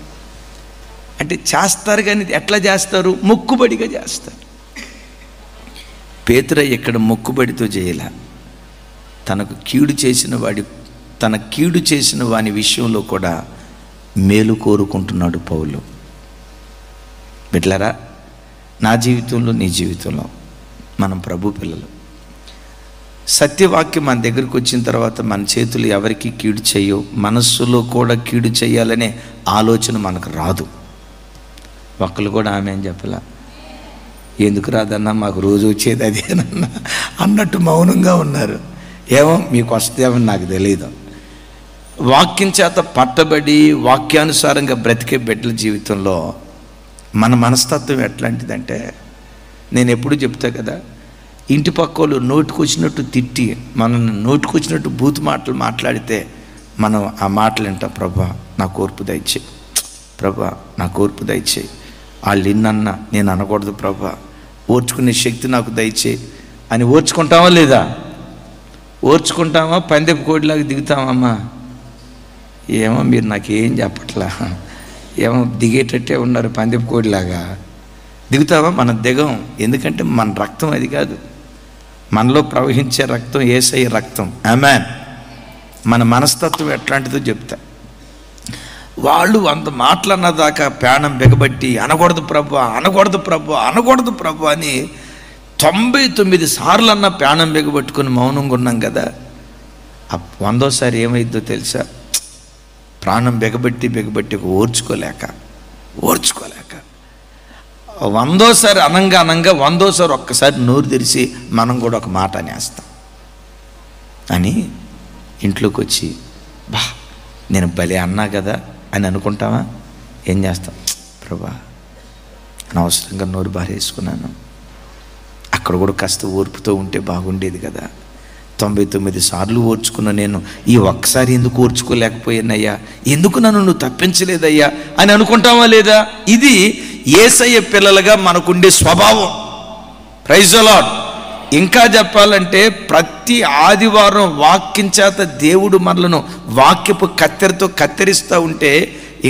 అంటే చేస్తారు. కానీ ఎట్లా చేస్తారు? మొక్కుబడిగా చేస్తారు. పేతురయ్య ఇక్కడ మొక్కుబడితో చేయాల, తన కీడు చేసిన వాని విషయంలో కూడా మేలు కోరుకుంటున్నాడు పౌలు. బిడ్డలారా, నా జీవితంలో నీ జీవితంలో మనం ప్రభు పిల్లలు. సత్యవాక్యం మన దగ్గరికి వచ్చిన తర్వాత మన చేతులు ఎవరికి కీడు చేయవు, మనస్సులో కూడా కీడు చేయాలనే ఆలోచన మనకు రాదు. ఒక్కరు కూడా ఆమె అని చెప్పలా, ఎందుకు రాదన్నా మాకు రోజు వచ్చేది అదేనన్నా అన్నట్టు మౌనంగా ఉన్నారు. ఏమో మీకు వస్తేమో నాకు తెలియదు. వాక్యం చేత పట్టబడి వాక్యానుసారంగా బ్రతికే బిడ్డల జీవితంలో మన మనస్తత్వం ఎట్లాంటిదంటే, నేను ఎప్పుడు చెప్తా కదా, ఇంటి పక్కోళ్ళు నోటికొచ్చినట్టు తిట్టి మనల్ని నోటికొచ్చినట్టు బూతు మాటలు మాట్లాడితే మనం ఆ మాటలు వింటాం. ప్రభా నా కోర్పు దయచేయి, ప్రభా నా కోర్పు దయచేయి, వాళ్ళు ఇన్నన్నా నేను అనకూడదు ప్రభా, ఓర్చుకునే శక్తి నాకు దయచేయి అని ఓర్చుకుంటామా లేదా? ఓర్చుకుంటామా? పందెపు కోడిలాగా దిగుతామమ్మా? ఏమో మీరు నాకేం చెప్పట్లా, ఏమో దిగేటట్టే ఉన్నారు, పందెపు కోడిలాగా దిగుతావా? మనం దిగం. ఎందుకంటే మన రక్తం అది కాదు, మనలో ప్రవహించే రక్తం యేసయ్య రక్తం. ఆమేన్. మన మనస్తత్వం ఎట్లాంటిదో చెప్తా. వాళ్ళు అంత మాటలన్నదాకా ప్రాణం బిగబట్టి అనకూడదు ప్రభు అని 99 సార్లు అన్న ప్రాణం బిగబట్టుకుని మౌనంగా ఉన్నాం కదా. 100వ ఏమైందో తెలుసా? ప్రాణం బిగబట్టి ఓర్చుకోలేక వందోసారి అనంగా వందోసారి ఒక్కసారి నోరు తెరిచి మనం కూడా ఒక మాట అనేస్తాం అని ఇంట్లోకి వచ్చి బా నేను భలే అన్నా కదా అని అనుకుంటామా? ఏం చేస్తాం? ప్రభా అనవసరంగా నోరు బారేసుకున్నాను, అక్కడ కూడా కాస్త ఓర్పుతో ఉంటే బాగుండేది కదా, 99 సార్లు ఓర్చుకున్న నేను ఈ ఒక్కసారి ఎందుకు ఓర్చుకోలేకపోయానయ్యా, ఎందుకు నన్ను నువ్వు తప్పించలేదయ్యా అని అనుకుంటావా లేదా? ఇది యేసయ్య పిల్లలుగా మనకుండే స్వభావం. Praise the lord. ఇంకా చెప్పాలంటే ప్రతి ఆదివారం వాక్యం చేత దేవుడు మనలను వాక్యపు కత్తెరతో కత్తిరిస్తూ ఉంటే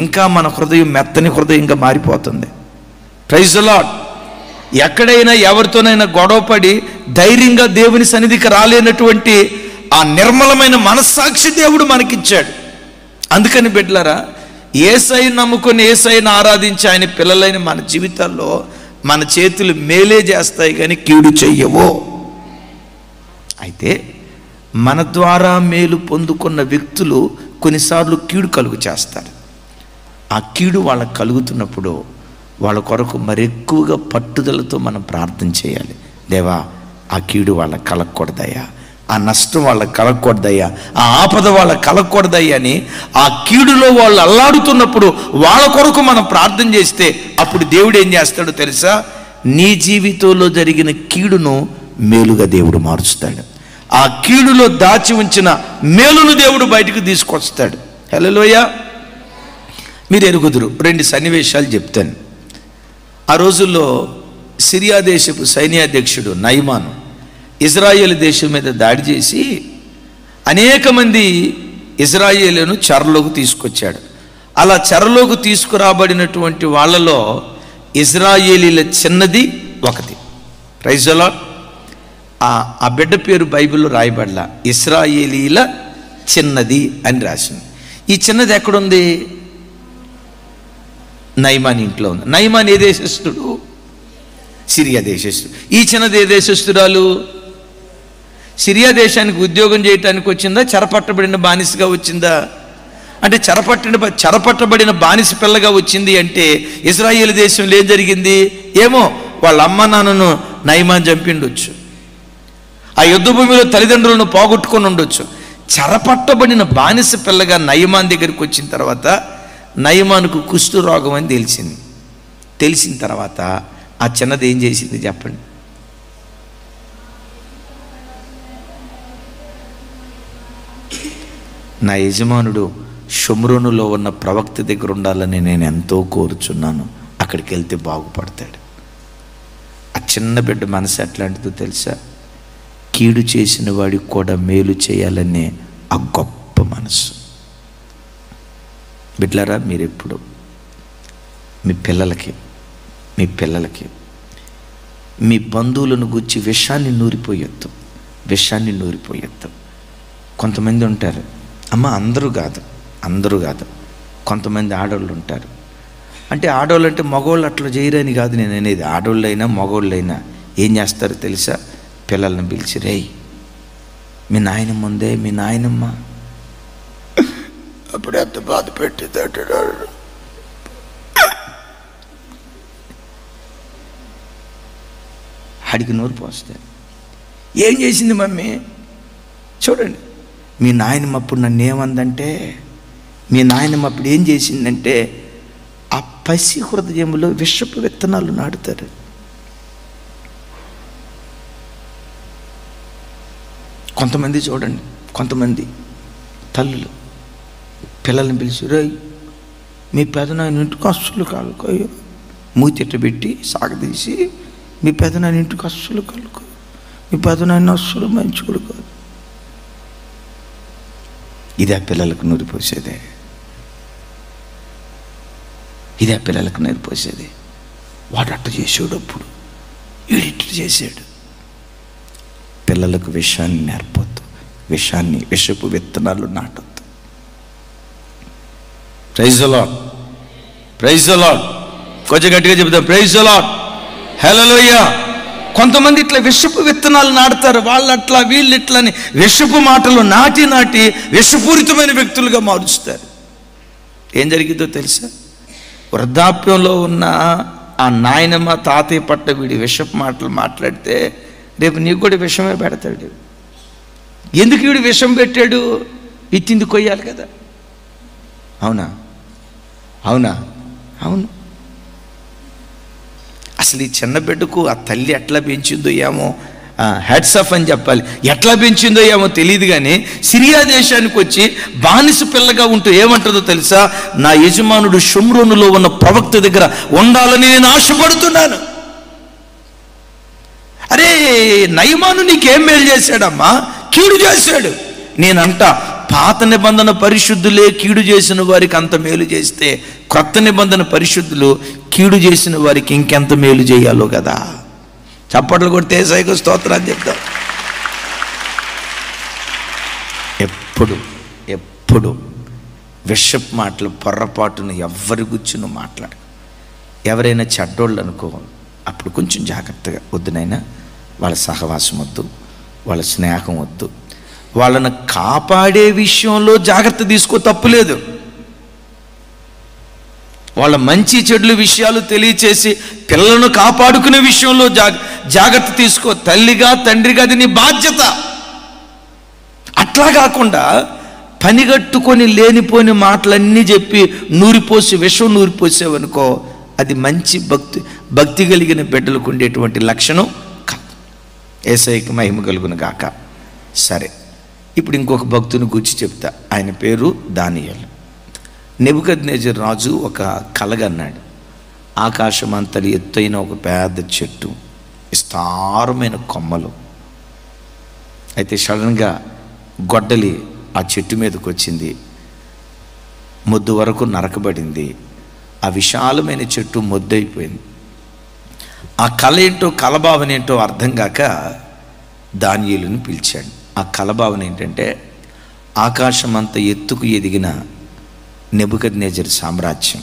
ఇంకా మన హృదయం మెత్తని హృదయంగా మారిపోతుంది. Praise the lord. ఎక్కడైనా ఎవరితోనైనా గొడవపడి ధైర్యంగా దేవుని సన్నిధికి రాలేనటువంటి ఆ నిర్మలమైన మనస్సాక్షి దేవుడు మనకిచ్చాడు. అందుకని బిడ్డలారా, యేసయ్యను నమ్ముకొని యేసయ్యను ఆరాధించి ఆయన పిల్లలైన మన జీవితాల్లో మన చేతులు మేలే చేస్తాయి కానీ కీడు చెయ్యవు. అయితే మన ద్వారా మేలు పొందుకున్న వ్యక్తులు కొన్నిసార్లు కీడు కలుగు చేస్తారు. ఆ కీడు వాళ్ళకు కలుగుతున్నప్పుడు వాళ్ళ కొరకు మరెక్కువగా పట్టుదలతో మనం ప్రార్థన చేయాలి. దేవా, ఆ కీడు వాళ్ళకి కలగకూడదయ్యా, ఆ నష్టం వాళ్ళకి కలగకూడదయ్యా, ఆ ఆపద వాళ్ళకి కలగకూడదయ్యా అని ఆ కీడులో వాళ్ళు అల్లాడుతున్నప్పుడు వాళ్ళ కొరకు మనం ప్రార్థన చేస్తే అప్పుడు దేవుడు ఏం చేస్తాడో తెలుసా? నీ జీవితంలో జరిగిన కీడును మేలుగా దేవుడు మారుస్తాడు. ఆ కీడులో దాచి ఉంచిన మేలును దేవుడు బయటకు తీసుకొస్తాడు. హల్లెలూయా. మీరు ఎరుగుదురు. 2 సన్నివేశాలు చెప్తాను. ఆ రోజుల్లో సిరియా దేశపు సైన్యాధ్యక్షుడు నయమాను ఇజ్రాయేల్ దేశం మీద దాడి చేసి అనేక మంది ఇజ్రాయేలును చెరలోకి తీసుకొచ్చాడు. అలా చెరలోకి తీసుకురాబడినటువంటి వాళ్ళలో ఇజ్రాయేలీల చిన్నది ఒకటి. Praise the lord. ఆ బిడ్డ పేరు బైబిల్లో రాయబడలా, ఇశ్రాయేలీల చిన్నది అని రాసింది. ఈ చిన్నది ఎక్కడుంది? నయమాన్ ఇంట్లో ఉంది. నయమాన్ ఏ దేశస్థుడు? సిరియా దేశస్థుడు. ఈ చిన్నది ఏ దేశస్థురాలు? సిరియా దేశానికి ఉద్యోగం చేయటానికి వచ్చిందా, చెరపట్టబడిన బానిసగా వచ్చిందా? అంటే చెరపట్టబడిన బానిస పిల్లగా వచ్చింది. అంటే ఇజ్రాయేల్ దేశంలో ఏం జరిగింది? ఏమో వాళ్ళ అమ్మ నాన్నను నయమాన్ చంపిండొచ్చు, ఆ యుద్ధ భూమిలో తల్లిదండ్రులను పోగొట్టుకొని ఉండొచ్చు. చెరపట్టబడిన బానిస పిల్లగా నయమాన్ దగ్గరికి వచ్చిన తర్వాత నయమానుకు కుష్టు రోగం అని తెలిసింది. తెలిసిన తర్వాత ఆ చిన్నది ఏం చేసింది చెప్పండి? నా యజమానుడు షోమ్రోనులో ఉన్న ప్రవక్త దగ్గర ఉండాలని నేను ఎంతో కోరుచున్నాను, అక్కడికి వెళ్తే బాగుపడతాడు. ఆ చిన్న బిడ్డ మనసు ఎట్లాంటిదో తెలుసా? కీడు చేసిన వాడికి కూడా మేలు చేయాలనే ఆ గొప్ప మనసు. బిడ్డలారా, మీరు ఎప్పుడు మీ పిల్లలకి మీ బంధువులను గురించి విషాన్ని నూరిపోయొద్దు. కొంతమంది ఉంటారు, అమ్మ అందరూ కాదు, కొంతమంది ఆడవాళ్ళు ఉంటారు. అంటే ఆడవాళ్ళు అంటే మగవాళ్ళు అట్లా చేయరని కాదు నేను అనేది. ఆడవాళ్ళైనా మగవాళ్ళైనా ఏం చేస్తారో తెలుసా? పిల్లల్ని పిలిచి, రేయ్ మీ నాయనమ్మ ఉందే, మీ నాయనమ్మ అప్పుడు ఎంత బాధ పెట్టిందంటున్నాడు. అడిగి నోరు పోస్తే ఏం చేసింది మమ్మీ? చూడండి, మీ నాయనమ్మ అప్పుడు నన్ను ఏమందంటే, మీ నాయనమ్మ అప్పుడు ఏం చేసిందంటే, ఆ పసి హృదయంలో విషపు విత్తనాలు నాటుతారు. కొంతమంది చూడండి, కొంతమంది తల్లులు పిల్లల్ని పిలిచి, రేయ్ మీ పెదనాయన ఇంటికి అస్సలు కలుకోయో, మూతిట్ట పెట్టి సాగదీసి, మీ పెదనాయన ఇంటికి అస్సలు కలుకో, మీ పెదనాయన అస్సలు మంచివాడు కాదు. ఇదే పిల్లలకు నూరిపోసేదే, వాడు అట్ట చేసాడు, అప్పుడు వీడు ఇట్ట చేశాడు. పిల్లలకు విషయాన్ని నేర్పొద్దు, విషపు విత్తనాలు నాటొద్దు. Praise the lord. కొంచెం గట్టిగా చెబుతాం, ప్రైజ్ ది లార్డ్. హల్లెలూయా. కొంతమంది ఇట్లా విషపు విత్తనాలు నాటుతారు. వాళ్ళు అట్లా వీళ్ళు ఇట్లా అని విషపు మాటలు నాటి విషపూరితమైన వ్యక్తులుగా మారుస్తారు. ఏం జరిగిందో తెలుసా? వృద్ధాప్యంలో ఉన్న ఆ నాయనమ్మ తాతయ్య పట్ల వీడి విషపు మాటలు మాట్లాడితే రేపు నీకు కూడా విషమే పెడతాడు. ఎందుకు వీడు విషం పెట్టాడు? ఇత్తింది కొయ్యాలి కదా. అవునా? అవునా? అవును. అసలు ఈ చిన్న బిడ్డకు ఆ తల్లి ఎట్లా పెంచిందో ఏమో, హ్యాట్స్ ఆఫ్ అని చెప్పాలి. ఎట్లా పెంచిందో ఏమో తెలియదు, కానీ సిరియా దేశానికి వచ్చి బానిస పిల్లగా ఉంటూ ఏమంటుందో తెలుసా? నా యజమానుడు షోమ్రోనులో ఉన్న ప్రవక్త దగ్గర ఉండాలని నేను ఆశపడుతున్నాను. అరే నయమాను నీకేం మేలు చేశాడమ్మా? కీడు చేశాడు. నేనంట పాత నిబంధన పరిశుద్ధులే కీడు చేసిన వారికి అంత మేలు చేస్తే కొత్త నిబంధన పరిశుద్ధులు కీడు చేసిన వారికి ఇంకెంత మేలు చేయాలో కదా. చప్పట్లు కొడితే యేసయ్యకు స్తోత్రాలు చెప్తాం. ఎప్పుడు విషపు మాటలు పొర్రపాటును ఎవ్వరి గుచ్చును మాట్లాడు. ఎవరైనా చెడ్డోళ్ళు అనుకో, అప్పుడు కొంచెం జాగ్రత్తగా, వద్దునైనా వాళ్ళ సహవాసం వద్దు, వాళ్ళ స్నేహం వద్దు. వాళ్ళను కాపాడే విషయంలో జాగ్రత్త తీసుకో, తప్పులేదు. వాళ్ళ మంచి చెడుల విషయాలు తెలియచేసి పిల్లలను కాపాడుకునే విషయంలో జాగ్రత్త తీసుకో. తల్లిగా తండ్రిగా అది నీ బాధ్యత. అట్లా కాకుండా పనిగట్టుకొని లేనిపోని మాటలన్నీ చెప్పి నూరిపోసి విషం నూరిపోసేవనుకో, అది మంచి భక్తి కలిగిన బిడ్డలకు ఉండేటువంటి లక్షణం కాదు. యేసయ్యకి మహిమ కలుగును గాక. సరే, ఇప్పుడు ఇంకొక భక్తుని గురించి చెప్తా. ఆయన పేరు దానియేలు. నెబుకద్నెజరు రాజు ఒక కలగన్నాడు. ఆకాశం అంతటి ఎత్తైన ఒక పెద్ద చెట్టు, విస్తారమైన కొమ్మలు. అయితే సడన్గా గొడ్డలి ఆ చెట్టు మీదకి వచ్చింది, మొద్దు వరకు నరకబడింది. ఆ విశాలమైన చెట్టు మొద్దైపోయింది. ఆ కళ ఏంటో, కలభావన ఏంటో అర్థం కాక దానియేలుని పిలిచాడు. ఆ కలభావన ఏంటంటే, ఆకాశం అంత ఎత్తుకు ఎదిగిన నెబుకద్నెజరు సామ్రాజ్యం,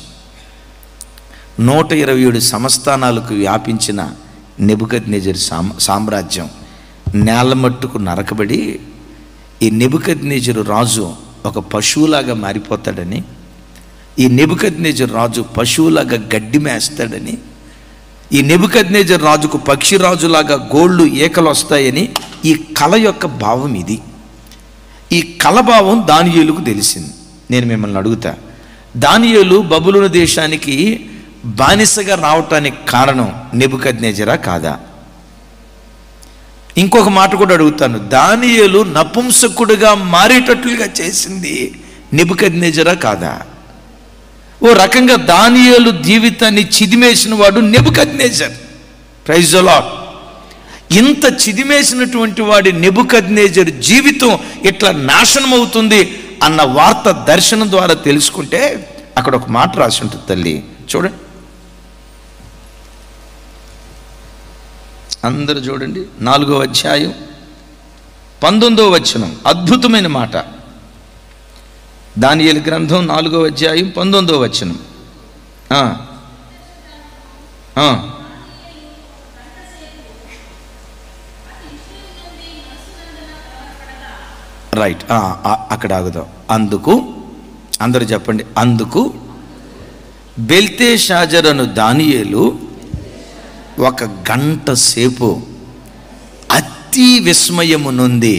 127 సంస్థానాలకు వ్యాపించిన నెబుకద్నెజరు సామ్రాజ్యం నేలమట్టుకు నరకబడి, ఈ నెబుకద్నెజరు రాజు ఒక పశువులాగా మారిపోతాడని, ఈ నెబుకద్నెజరు రాజు పశువులాగా గడ్డి మేస్తాడని, ఈ నెబుకద్నెజరు రాజుకు పక్షిరాజులాగా గోళ్ళు ఏకలు వస్తాయని ఈ కళ యొక్క భావం ఇది. ఈ కళభావం దానియేలుకు తెలిసింది. నేను మిమ్మల్ని అడుగుతా, దానియేలు బబులోను దేశానికి బానిసగా రావటానికి కారణం నెబుకద్నెజరా కాదా? ఇంకొక మాట కూడా అడుగుతాను, దానియేలు నపుంసకుడుగా మారేటట్లుగా చేసింది నెబుకద్నెజరా కాదా? ఓ రకంగా దానియేలు జీవితాన్ని చిదిమేసిన వాడు నెబుకద్నెజర్. Praise the lord. ఇంత చిదిమేసినటువంటి వాడి నెబుకద్నెజర్ జీవితం ఇట్లా నాశనం అవుతుంది అన్న వార్త దర్శనం ద్వారా తెలుసుకుంటే అక్కడ ఒక మాట రాసి ఉంటుంది. తల్లి చూడండి, అందరూ చూడండి, 4వ అధ్యాయం 19వ వచనం. అద్భుతమైన మాట. దానియేలు గ్రంథం 4వ అధ్యాయం 19వ వచనం. రైట్, అక్కడ ఆగుదాం. అందుకు, అందరూ చెప్పండి, అందుకు బెల్తెషాజరు దానియేలు 1 గంట సేపు అతి విస్మయము నుండి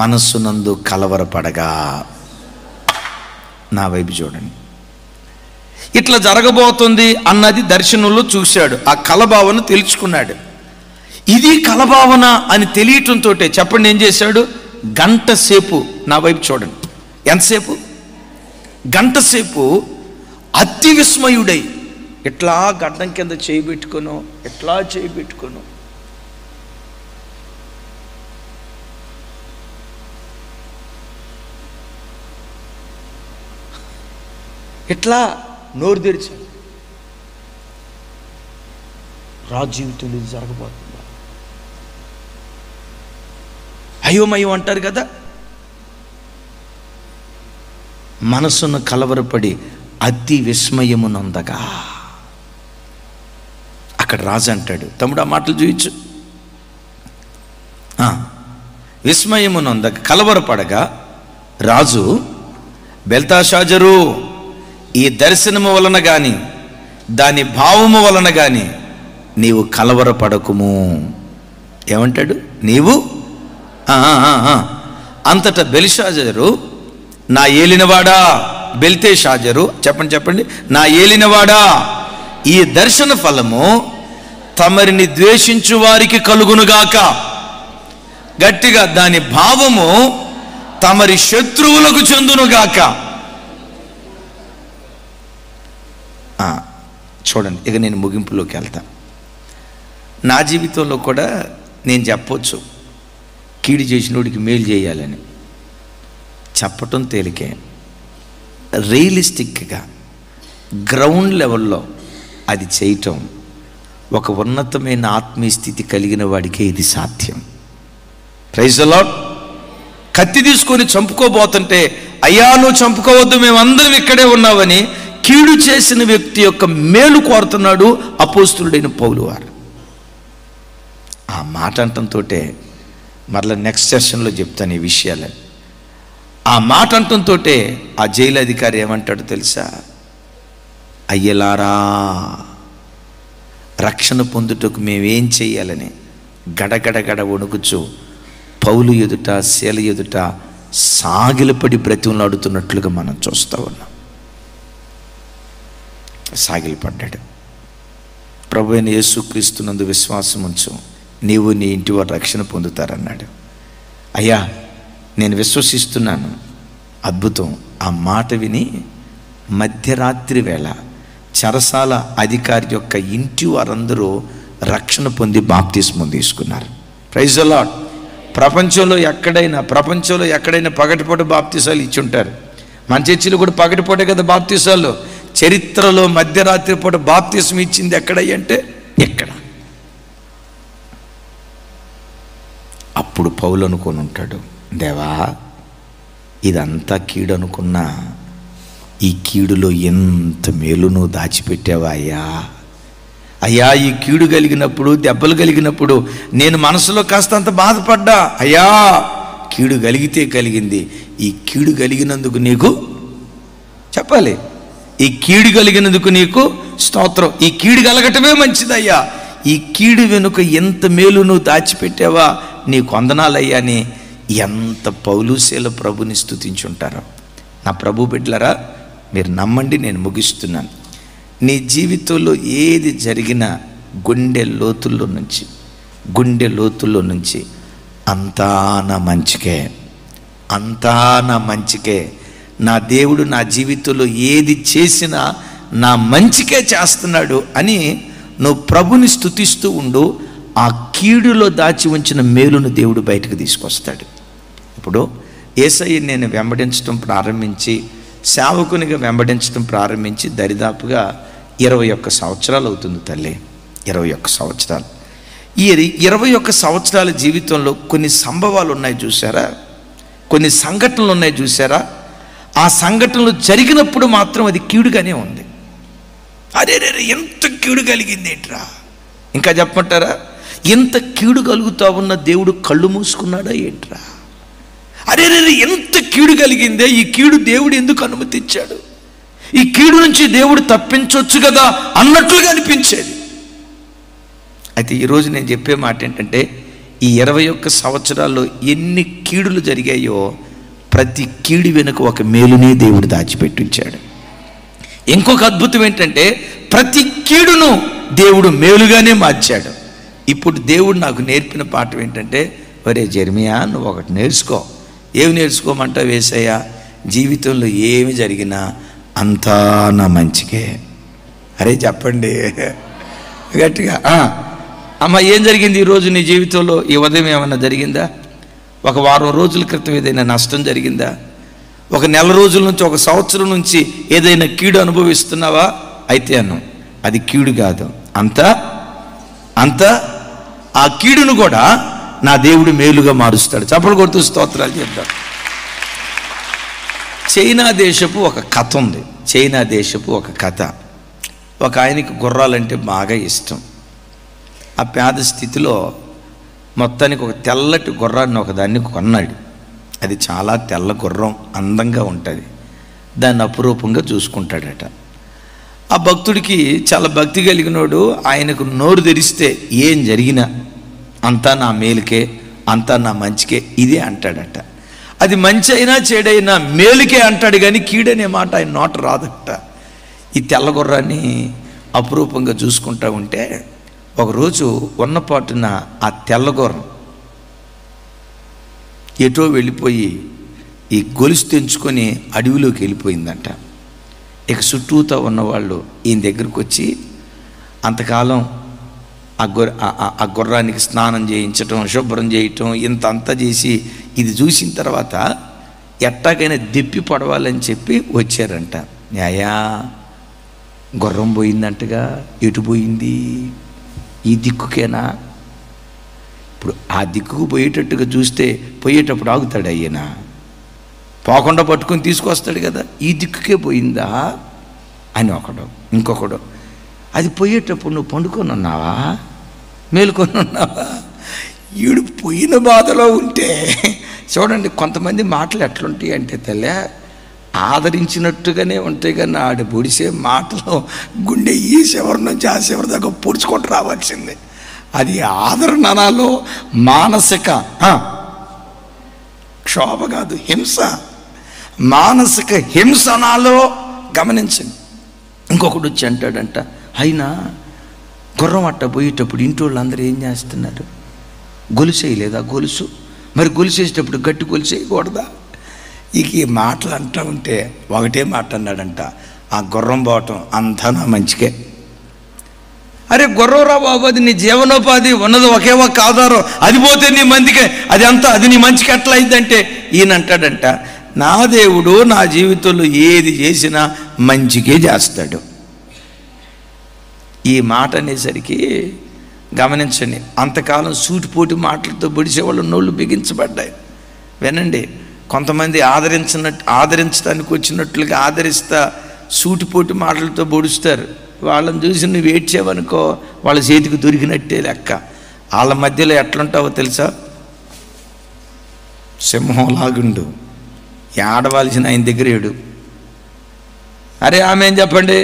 మనస్సునందు కలవరపడగా. నా వైపు చూడండి. ఇట్లా జరగబోతుంది అన్నది దర్శనంలో చూశాడు, ఆ కలభావన తెలుసుకున్నాడు. ఇది కలభావన అని తెలియటంతో చెప్పండి ఏం చేశాడు? గంట సేపు, నా వైపు చూడండి, ఎంతసేపు? గంట సేపు అతి విస్మయుడై ఇట్లా గడ్డం కింద చేయబెట్టుకోను, ఎట్లా చేయబెట్టుకోను, ఎట్లా నోరు తెరిచాడు. రాజు జీవితంలో ఇది జరగబోతుందా? అయోమయం అంటారు కదా. మనసును కలవరపడి అతి విస్మయమునందగా. అక్కడ రాజు అంటాడు, తమ్ముడు ఆ మాటలు చూయించు. విస్మయమునందగా, కలవరపడగా రాజు, బెల్తెషాజరు, ఈ దర్శనము వలన కానీ దాని భావము వలన కానీ నీవు కలవరపడకుము. ఏమంటాడు? నీవు అంతటా బెల్షాజరు, నా ఏలినవాడా, బెల్తెషాజరు, చెప్పండి, నా ఏలినవాడా, ఈ దర్శన ఫలము తమరిని ద్వేషించు వారికి కలుగునుగాక. గట్టిగా, దాని భావము తమరి శత్రువులకు చెందునుగాక. చూడండి, ఇక నేను ముగింపులోకి వెళ్తా. నా జీవితంలో కూడా నేను చెప్పొచ్చు, కీడు చేసినోడికి మేలు చేయాలని. చెప్పటం తేలికే, రియలిస్టిక్గా గ్రౌండ్ లెవెల్లో అది చేయటం ఒక ఉన్నతమైన ఆత్మీయ స్థితి కలిగిన వాడికే ఇది సాధ్యం. Praise the lord. కత్తి తీసుకొని చంపుకోబోతుంటే, అయ్యా నువ్వు చంపుకోవద్దు, మేమందరం ఇక్కడే ఉన్నామని కీడు చేసిన వ్యక్తి యొక్క మేలు కోరుతున్నాడు అపోస్తులుడైన పౌలు వారు. ఆ మాట అంటంతో మరలా నెక్స్ట్ సెషన్లో చెప్తాను ఈ విషయాలు. ఆ మాట అంటంతో ఆ జైలు అధికారి ఏమంటాడో తెలుసా? అయ్యలారా, రక్షణ పొందుటకు మేమేం చేయాలని గడగడగడ వణుకుచు పౌలు ఎదుట, శీల ఎదుట సాగిలపడి బ్రతిమలాడుతున్నట్లుగా మనం చూస్తూ ఉన్నాం. సాగిలపడ్డాడు. ప్రభు అయిన యేసుక్రీస్తునందు విశ్వాసం ఉంచు, నీవు నీ ఇంటి వారు రక్షణ పొందుతారన్నాడు. అయ్యా నేను విశ్వసిస్తున్నాను. అద్భుతం. ఆ మాట విని మధ్యరాత్రి వేళ చెరసాల అధికారి యొక్క ఇంటి వారందరూ రక్షణ పొంది బాప్తిస్మం తీసుకున్నారు. Praise the lord. ప్రపంచంలో ఎక్కడైనా పగటిపూట బాప్తిసాలు ఇచ్చి ఉంటారు. మన చర్చిలో కూడా పగటిపూటే కదా బాప్తిసాలు. చరిత్రలో మధ్యరాత్రి పూట బాప్తిస్మం ఇచ్చింది ఎక్కడంటే ఎక్కడ? అప్పుడు పౌలు అనుకొని ఉంటాడు, దేవా ఇదంతా కీడు అనుకున్నా, ఈ కీడులో ఎంత మేలు నువ్వు దాచిపెట్టావా అయ్యా. ఈ కీడు కలిగినప్పుడు, దెబ్బలు కలిగినప్పుడు నేను మనసులో కాస్తంత బాధపడ్డా. అయ్యా కీడు కలిగితే కలిగింది, ఈ కీడు కలిగినందుకు నీకు చెప్పాలి. ఈ కీడు కలిగినందుకు నీకు స్తోత్రం. ఈ కీడు కలగటమే మంచిదయ్యా. ఈ కీడు వెనుక ఎంత మేలు నువ్వు దాచిపెట్టావా, నీకు వందనాలయ్యా అని ఎంత పౌలు శీల ప్రభుని స్తుతించుంటారో. నా ప్రభు బిడ్డలారా, మీరు నమ్మండి, నేను ముగిస్తున్నాను. నీ జీవితంలో ఏది జరిగినా గుండె లోతుల్లో నుంచి అంతా నా మంచికే, నా దేవుడు నా జీవితంలో ఏది చేసినా నా మంచికే చేస్తున్నాడు అని నువ్వు ప్రభుని స్తుతిస్తూ ఉండు. ఆ కీడులో దాచి ఉంచిన మేలును దేవుడు బయటకు తీసుకొస్తాడు. ఇప్పుడు యేసయ్యని నేను వెంబడించడం ప్రారంభించి, సేవకునిగా వెంబడించడం ప్రారంభించి దరిదాపుగా 21 సంవత్సరాలు అవుతుంది తల్లి. 21 సంవత్సరాలు. ఈ 21 సంవత్సరాల జీవితంలో కొన్ని సంభవాలు ఉన్నాయి చూసారా, కొన్ని సంఘటనలు ఉన్నాయి చూసారా. ఆ సంఘటనలు జరిగినప్పుడు మాత్రం అది కీడుగానే ఉంది. అరే ఎంత కీడు కలిగింది ఏంట్రా, ఇంకా చెప్పమంటారా? ఎంత కీడు కలుగుతా ఉన్న దేవుడు కళ్ళు మూసుకున్నాడా ఏంట్రా? అరే ఎంత కీడు కలిగిందే, ఈ కీడు దేవుడు ఎందుకు అనుమతించాడు? ఈ కీడు నుంచి దేవుడు తప్పించవచ్చు కదా అన్నట్లుగా అనిపించేది. అయితే ఈరోజు నేను చెప్పే మాట ఏంటంటే, ఈ 21 సంవత్సరాల్లో ఎన్ని కీడులు జరిగాయో ప్రతి కీడు వెనుక ఒక మేలునే దేవుడు దాచిపెట్టించాడు. ఇంకొక అద్భుతం ఏంటంటే, ప్రతి కీడును దేవుడు మేలుగానే మార్చాడు. ఇప్పుడు దేవుడు నాకు నేర్పిన పాఠం ఏంటంటే, ఒరే జెర్మియా, నువ్వు ఒకటి నేర్చుకో. ఏమి నేర్చుకోమంటావు యేసయ్యా? జీవితంలో ఏమి జరిగినా అంతా నా మంచికే. అరే చెప్పండి గట్టిగా. అమ్మ ఏం జరిగింది ఈరోజు నీ జీవితంలో? ఈ ఉదయం ఏమన్నా జరిగిందా? ఒక వారం రోజుల క్రితం ఏదైనా నష్టం జరిగిందా? ఒక నెల రోజుల నుంచి, ఒక సంవత్సరం నుంచి ఏదైనా కీడు అనుభవిస్తున్నావా? అయితే అన్ను అది కీడు కాదు, అంతా ఆ కీడును కూడా నా దేవుడు మేలుగా మారుస్తాడు. చప్పలు కొడుతూ స్తోత్రాలు చెప్తాం. చైనా దేశపు ఒక కథ ఉంది. చైనా దేశపు ఒక కథ. ఒక ఆయనకి గుర్రాలంటే బాగా ఇష్టం. ఆ పేద స్థితిలో మొత్తానికి ఒక తెల్లటి గుర్రాన్ని ఒకదాన్ని కొన్నాడు. అది చాలా తెల్ల గుర్రం, అందంగా ఉంటుంది. దాన్ని అపురూపంగా చూసుకుంటాడట. ఆ భక్తుడికి చాలా భక్తి కలిగినోడు, ఆయనకు నోరు తెరిస్తే ఏం జరిగినా అంతా నా మేలుకే, అంతా నా మంచికే ఇదే అంటాడట. అది మంచి అయినా చెడైనా మేలుకే అంటాడు, కానీ కీడనే మాట ఆయన నోట రాదట. ఈ తెల్లగొర్రాన్ని అపురూపంగా చూసుకుంటా ఉంటే ఒకరోజు ఉన్నపాటున ఆ తెల్లగొర్రం ఎటో వెళ్ళిపోయి ఈ గొలుసు తెంచుకొని అడవిలోకి వెళ్ళిపోయిందంట. ఇక చుట్టూతో ఉన్నవాళ్ళు ఈయన దగ్గరకు వచ్చి అంతకాలం ఆ గుర్రానికి స్నానం చేయించటం, శుభ్రం చేయటం, ఇంత అంతా చేసి ఇది చూసిన తర్వాత ఎట్టాకైనా దెప్పి పడవాలని చెప్పి వచ్చారంట. న్యాయా గుర్రం పోయిందంటగా, ఎటు పోయింది? ఈ దిక్కుకేనా? ఇప్పుడు ఆ దిక్కుకు పోయేటట్టుగా చూస్తే పోయేటప్పుడు ఆగుతాడు అయ్యన, పోకుండా పట్టుకొని తీసుకొస్తాడు కదా. ఈ దిక్కుకే పోయిందా అని ఒకడు. ఇంకొకడు, అది పోయేటప్పుడు నువ్వు పండుకొని ఉన్నావా, మేలుకొని ఉన్నావా? ఈడు పోయిన బాధలో ఉంటే చూడండి, కొంతమంది మాటలు ఎట్లుంటాయి అంటే తల్లే ఆదరించినట్టుగానే ఉంటాయి, కానీ ఆడు పొడిసే మాటలు గుండె ఈ చివరి నుంచి ఆ చివరి దాకా పొడుచుకుంటూ రావాల్సిందే. అది ఆదరణలో మానసిక క్షోభ కాదు, హింస, మానసిక హింసనాలో గమనించండి. ఇంకొకడు వచ్చి అంటాడంట, అయినా గుర్రం అట్ట పోయేటప్పుడు ఇంటి వాళ్ళు అందరూ ఏం చేస్తున్నారు? గొలుసు వేయలేదా? గొలుసు మరి గొలుసు వేసేటప్పుడు గట్టి గొలుసు వేయకూడదా? ఇక ఈ మాటలు అంటూ ఉంటే ఒకటే మాట అన్నాడంట, ఆ గుర్రం పోవటం అంతా నా మంచికే. అరే గుర్రంరా బాబు, అది నీ జీవనోపాధి, ఉన్నది ఒకే ఒక ఆధారం, అది పోతే నీ మందికే, అది నీ మంచికి ఎట్లా అయిందంటే ఈయన అంటాడంట, నా దేవుడు నా జీవితంలో ఏది చేసినా మంచికే చేస్తాడు. ఈ మాట అనేసరికి గమనించండి, అంతకాలం సూటిపోటి మాటలతో పొడిచేవాళ్ళు నోళ్ళు బిగించబడ్డాయి. వినండి, కొంతమంది ఆదరించడానికి వచ్చినట్లుగా ఆదరిస్తా సూటిపోటి మాటలతో పొడుస్తారు. వాళ్ళని చూసి నువ్వు ఏడ్చేవనుకో వాళ్ళ చేతికి దొరికినట్టే లెక్క. వాళ్ళ మధ్యలో ఎట్లుంటావో తెలుసా? సింహం లాగుండు, ఆడవలసిన ఆయన దగ్గర ఏడు. అరే ఆమె ఏం చెప్పండి,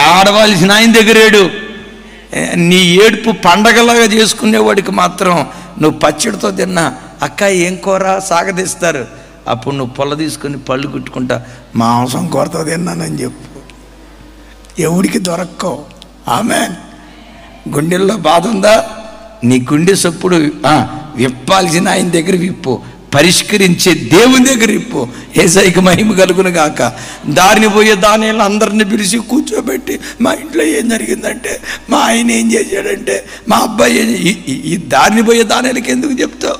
ఆడవలసిన ఆయన దగ్గర ఏడు. నీ ఏడుపు పండగలాగా చేసుకునేవాడికి మాత్రం నువ్వు పచ్చడితో తిన్నా అక్క ఏం కూర సాగదీస్తారు. అప్పుడు నువ్వు పొల్ల తీసుకొని పళ్ళు కుట్టుకుంటా మాంసం కూరతో తిన్నానని చెప్పు. ఎవడికి దొరక్కో. ఆమెన్. గుండెల్లో బాధ ఉందా? నీ గుండె సప్పుడు విప్పాల్సిన ఆయన దగ్గర విప్పు, పరిష్కరించే దేవుని దగ్గర విప్పు. యేసయ్యకి మహిమ కలుగును గాక. దారిని పోయే దానిలో అందరిని పిలిచి కూర్చోబెట్టి మా ఇంట్లో ఏం జరిగిందంటే, మా ఆయన ఏం చేశాడంటే, మా అబ్బాయి ఈ దారిని పోయే దానిలకి ఎందుకు చెప్తావు?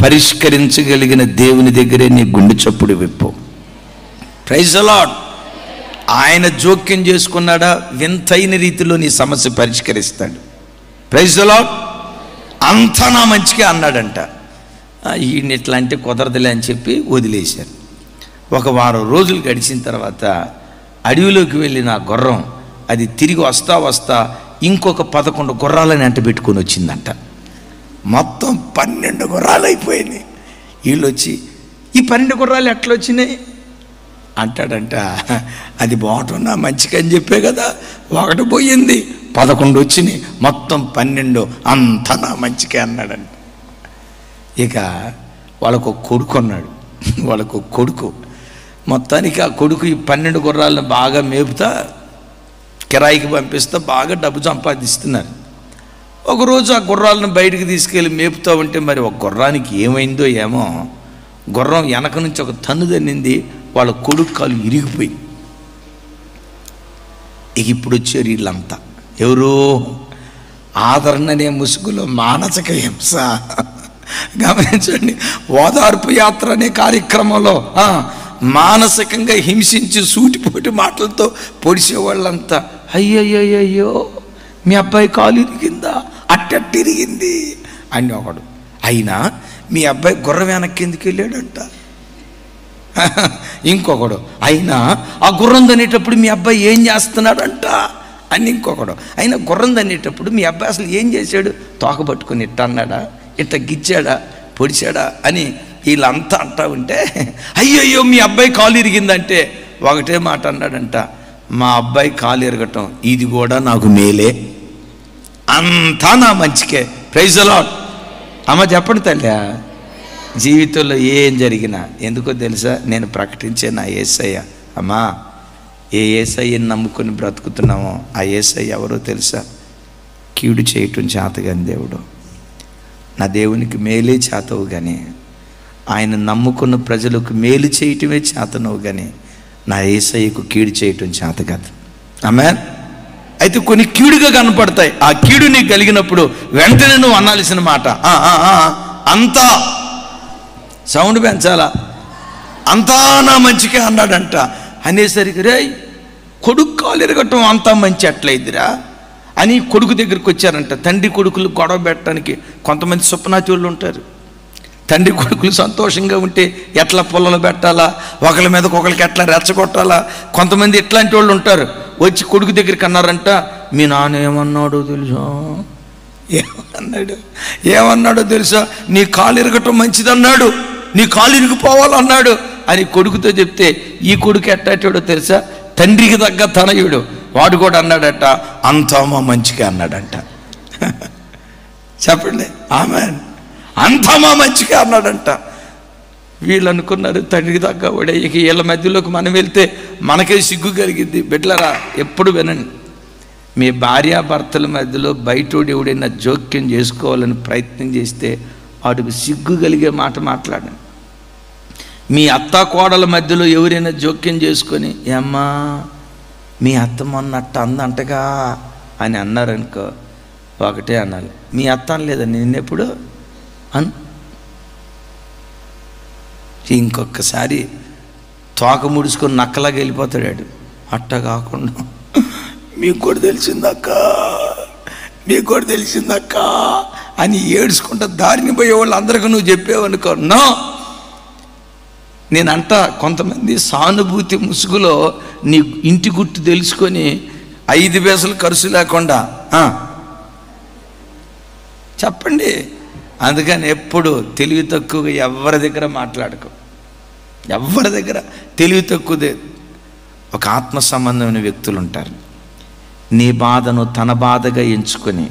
పరిష్కరించగలిగిన దేవుని దగ్గరే నీ గుండె చప్పుడు విప్పు. Praise the lord. ఆయన జోక్యం చేసుకున్నాడా? వింతైన రీతిలో నీ సమస్య పరిష్కరిస్తాడు. Praise the lord. అంతా నా మంచిగా అన్నాడంట. ఈయన ఇట్లా అంటే కుదరదులే అని చెప్పి వదిలేశారు. ఒక వారం రోజులు గడిచిన తర్వాత అడవిలోకి వెళ్ళిన గుర్రం అది తిరిగి వస్తా ఇంకొక 11 గుర్రాలని అంట పెట్టుకొని వచ్చిందంట. మొత్తం 12 గుర్రాలు అయిపోయినాయి. వీళ్ళు వచ్చి ఈ 12 గుర్రాలు ఎట్లా వచ్చినాయి అంటాడంట. అది బాగుంటున్నా మంచిగా అని చెప్పే కదా, ఒకటి పోయింది 11 వచ్చినాయి, మొత్తం 12 అంతా నా మంచికే అన్నాడంట. ఇక వాళ్ళకు కొడుకు ఉన్నాడు, వాళ్ళకు కొడుకు. మొత్తానికి ఆ కొడుకు ఈ 12 గుర్రాలను బాగా మేపుతా కిరాయికి పంపిస్తా బాగా డబ్బు సంపాదిస్తున్నారు. ఒకరోజు ఆ గుర్రాలను బయటికి తీసుకెళ్ళి మేపుతూ ఉంటే మరి ఒక గుర్రానికి ఏమైందో ఏమో, గుర్రం వెనక నుంచి ఒక తన్ను తన్నింది, వాళ్ళ కొడుకు కాలు ఇరిగిపోయింది. ఇక ఇప్పుడు వచ్చారు వీళ్ళంతా. ఎవరో ఆదరణనే ముసుగులో మానసిక హింస. గమనించండి, ఓదార్పు యాత్ర అనే కార్యక్రమంలో మానసికంగా హింసించి సూటిపోటి మాటలతో పొడిచేవాళ్ళంతా అయ్యయ్యో మీ అబ్బాయి కాలు ఇరిగిందా, అట్టట్టిరిగింది అని ఒకడు. అయినా మీ అబ్బాయి గుర్రం వెనక్కి ఎందుకు వెళ్ళాడంట. ఇంకొకడు, అయినా ఆ గుర్రం తనేటప్పుడు మీ అబ్బాయి ఏం చేస్తున్నాడంట అని ఇంకొకడు. అయినా గుర్రం తనేటప్పుడు మీ అబ్బాయి అసలు ఏం చేశాడు, తోక పట్టుకొని ఇట్ట అన్నాడా, ఇట్ట గిచ్చాడా, పొడిచాడా అని వీళ్ళంతా అంటా ఉంటే అయ్యయ్యో మీ అబ్బాయి కాలు ఇరిగిందంటే ఒకటే మాట అన్నాడంట, మా అబ్బాయి కాలు ఎరగటం ఇది కూడా నాకు మేలే, అంతా నా మంచికే. Praise the lord. అమ్మ చెప్పండి తల్లి, జీవితంలో ఏం జరిగినా ఎందుకో తెలుసా, నేను ప్రకటించే నా యేసయ్య. అమ్మా, ఏ యేసయ్యని నమ్ముకొని బ్రతుకుతున్నామో ఆ యేసయ్య ఎవరో తెలుసా? కీడు చేయటం చేతగాని దేవుడు. నా దేవునికి మేలే చేతవు కానీ, ఆయన నమ్ముకున్న ప్రజలకు మేలు చేయటమే చేతనవు కానీ నా యేసయ్యకు కీడు చేయటం చేత కాదు. ఆమేన్. అయితే కొన్ని కీడుగా కనపడతాయి. ఆ కీడు నీకు కలిగినప్పుడు వెంటనే నువ్వు అనాల్సిన మాట అంతా, సౌండ్ పెంచాలా, అంతా నా మంచికే అన్నాడంట. అనేసరికి రే కొడుకు కాలు ఎరగటం అంతా మంచి ఎట్లయిద్దిరా అని కొడుకు దగ్గరికి వచ్చారంట. తండ్రి కొడుకులు గొడవ పెట్టడానికి కొంతమంది స్వప్నాచోళ్ళు ఉంటారు. తండ్రి కొడుకులు సంతోషంగా ఉంటే ఎట్లా పొల్లలు పెట్టాలా, ఒకరి మీదకి ఒకరికి ఎట్లా రెచ్చగొట్టాలా, కొంతమంది ఇట్లాంటి వాళ్ళు ఉంటారు. వచ్చి కొడుకు దగ్గరికి అన్నారంట, మీ నాన్న ఏమన్నాడో తెలుసా? ఏమన్నాడో తెలుసా? నీ కాలు ఇరగటం మంచిదన్నాడు, నీ కాలు ఇరిగిపోవాలన్నాడు అని కొడుకుతో చెప్తే ఈ కొడుకు ఎట్టాటోడో తెలుసా? తండ్రికి తగ్గ తనయుడు. వాడు కూడా అన్నాడట, అంతా మా మంచిగా అన్నాడంట. చెప్పండి ఆమేన్. అంతా మా మంచిగా అన్నాడంట. వీళ్ళు అనుకున్నారు తండ్రికి తగ్గ వాడే, ఇక వీళ్ళ మధ్యలోకి మనం వెళ్తే మనకే సిగ్గు కలిగింది. బిడ్డలారా, ఎప్పుడు వినండి, మీ భార్యాభర్తల మధ్యలో బయటోడు ఎవడైనా జోక్యం చేసుకోవాలని ప్రయత్నం చేస్తే వాడికి సిగ్గు కలిగే మాట మాట్లాడండి. మీ అత్త కోడల మధ్యలో ఎవరైనా జోక్యం చేసుకొని ఏమ్మా మీ అత్త మొన్నట్ట అందంటగా అని అన్నారనుకో, ఒకటే అనాలి, మీ అత్త అనలేదండి నిన్నెప్పుడు ఇంకొకసారి తోక ముడుచుకొని నక్కలాగా వెళ్ళిపోతాడు. అట్ట కాకుండా మీకు కూడా తెలిసిందక్క, మీకు కూడా తెలిసిందక్క అని ఏడ్చుకుంటా దారిని పోయే వాళ్ళు అందరికీ నువ్వు చెప్పేవనుకో, నో. నేనంట కొంతమంది సానుభూతి ముసుగులో నీ ఇంటి గుట్టు తెలుసుకొని 5 పైసలు ఖర్చు లేకుండా చెప్పండి. అందుకని ఎప్పుడు తెలివి తక్కువగా ఎవరి దగ్గర మాట్లాడకు, ఎవరి దగ్గర తెలివి తక్కువదే. ఒక ఆత్మ సంబంధమైన వ్యక్తులు ఉంటారు. నీ బాధను తన బాధగా ఎంచుకొని,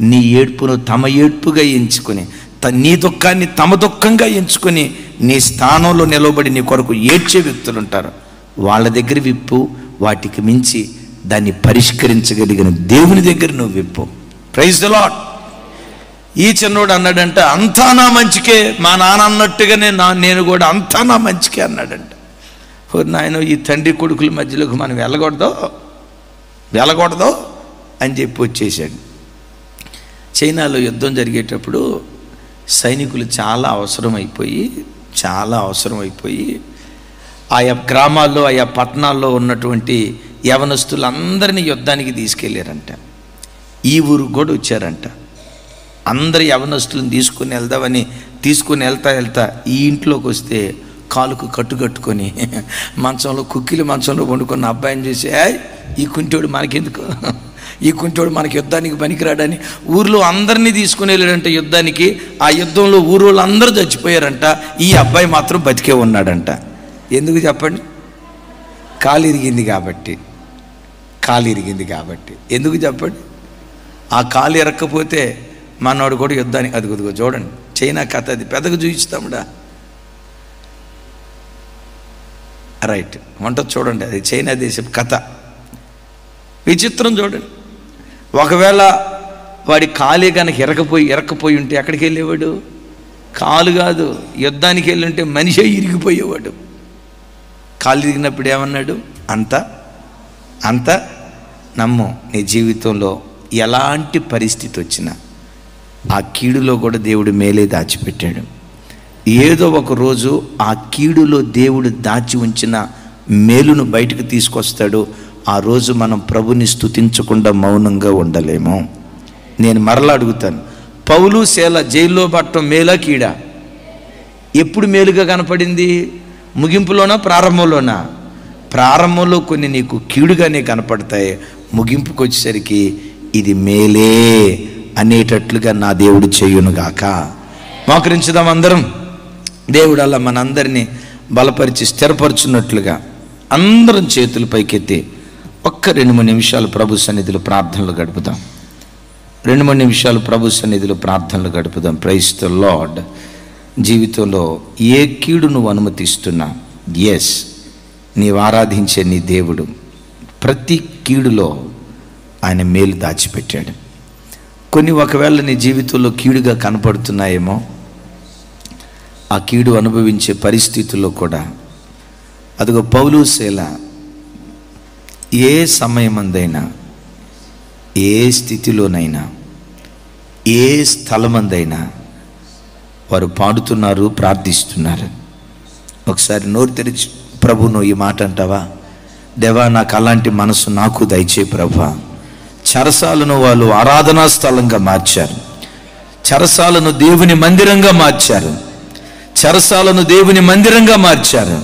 నీ ఏడ్పును తమ ఏడ్పుగా ఎంచుకొని, నీ దుఃఖాన్ని తమ దుఃఖంగా ఎంచుకొని నీ స్థానంలో నిలబడి నీ కొరకు ఏడ్చే వ్యక్తులు ఉంటారు. వాళ్ళ దగ్గర విప్పు, వాటికి మించి దాన్ని పరిష్కరించగలిగిన దేవుని దగ్గర నువ్వు విప్పు. Praise the lord. ఈ చిన్నోడు అన్నాడంట, అంతా నా మంచికే, మా నాన్న అన్నట్టుగానే నేను కూడా అంతా నా మంచికే అన్నాడంట. నాయన, ఈ తండ్రి కొడుకుల మధ్యలోకి మనం వెళ్ళకూడదు అని చెప్పి వచ్చేసాడు. చైనాలో యుద్ధం జరిగేటప్పుడు సైనికులు చాలా అవసరమైపోయి ఆయా గ్రామాల్లో ఆయా పట్టణాల్లో ఉన్నటువంటి యవనస్తులందరినీ యుద్ధానికి తీసుకెళ్ళారంట. ఈ ఊరు కూడా వచ్చారంట. అందరి యవనస్తులను తీసుకుని వెళ్తా ఈ ఇంట్లోకి వస్తే కాలుకు కట్టుకొని మంచంలో మంచంలో వండుకున్న అబ్బాయిని చూసి, ఈ కుంటోడు మనకెందుకు, ఈ కుంటోడు మనకి యుద్ధానికి పనికిరాడని ఊర్లో అందరినీ తీసుకుని వెళ్ళాడంట యుద్ధానికి. ఆ యుద్ధంలో ఊరోళ్ళు అందరూ చచ్చిపోయారంట, ఈ అబ్బాయి మాత్రం బతికే ఉన్నాడంట. ఎందుకు చెప్పండి? కాలు ఇరిగింది కాబట్టి. ఎందుకు చెప్పండి? ఆ కాలు ఎరక్కపోతే మనోడు కూడా యుద్ధానికి, అదిగో చూడండి, చైనా కథ అది పెద్దగా చూపిస్తాముడా. రైట్, వంట చూడండి, అది చైనా దేశం కథ. విచిత్రం చూడండి. ఒకవేళ వాడి కాలే కనుక ఎరకపోయి ఉంటే ఎక్కడికి వెళ్ళేవాడు? కాలు కాదు, యుద్ధానికి వెళ్ళి ఉంటే మనిషి ఇరిగిపోయేవాడు. కాలు ఇరిగినప్పుడు ఏమన్నాడు? అంత నమ్ము. నీ జీవితంలో ఎలాంటి పరిస్థితి వచ్చినా ఆ కీడులో కూడా దేవుడు మేలే దాచిపెట్టాడు. ఏదో ఒక రోజు ఆ కీడులో దేవుడు దాచి ఉంచిన మేలును బయటకు తీసుకొస్తాడు. ఆ రోజు మనం ప్రభుని స్తుతించకుండా మౌనంగా ఉండలేము. నేను మరలా అడుగుతాను, పౌలు శీల జైల్లో పట్టడం మేలా కీడా? ఎప్పుడు మేలుగా కనపడింది? ముగింపులోనా ప్రారంభంలోనా? ప్రారంభంలో కొన్ని నీకు కీడుగానే కనపడతాయి, ముగింపుకు వచ్చేసరికి ఇది మేలే అనేటట్లుగా నా దేవుడు చేయునుగాక. మోకరించుదాం అందరం. దేవుడు అలా మనందరినీ బలపరిచి స్థిరపరచున్నట్లుగా అందరం చేతులు పైకెత్తి ఒక్క 2-3 నిమిషాలు ప్రభు సన్నిధిలో ప్రార్థనలు గడుపుదాం. 2-3 నిమిషాలు ప్రభు సన్నిధిలో ప్రార్థనలు గడుపుదాం. Praise the lord. జీవితంలో ఏ కీడు నువ్వు అనుమతిస్తున్నా, ఎస్, నీవు ఆరాధించే నీ దేవుడు ప్రతి కీడులో ఆయన మేలు దాచిపెట్టాడు. కొన్ని ఒకవేళ నీ జీవితంలో కీడుగా కనపడుతున్నాయేమో, ఆ కీడు అనుభవించే పరిస్థితుల్లో కూడా అదిగో పౌలు శీల ఏ సమయమందైనా, ఏ స్థితిలోనైనా, ఏ స్థలమందైనా వారు పాడుతున్నారు, ప్రార్థిస్తున్నారు. ఒకసారి నోరు తెరిచి ప్రభు నువ్వు ఈ మాట అంటావా? దేవా, నాకు అలాంటి మనసు నాకు దయచేయి ప్రభా. చెరసాలను వాళ్ళు ఆరాధనా స్థలంగా మార్చారు, చెరసాలను దేవుని మందిరంగా మార్చారు, చెరసాలను దేవుని మందిరంగా మార్చారు.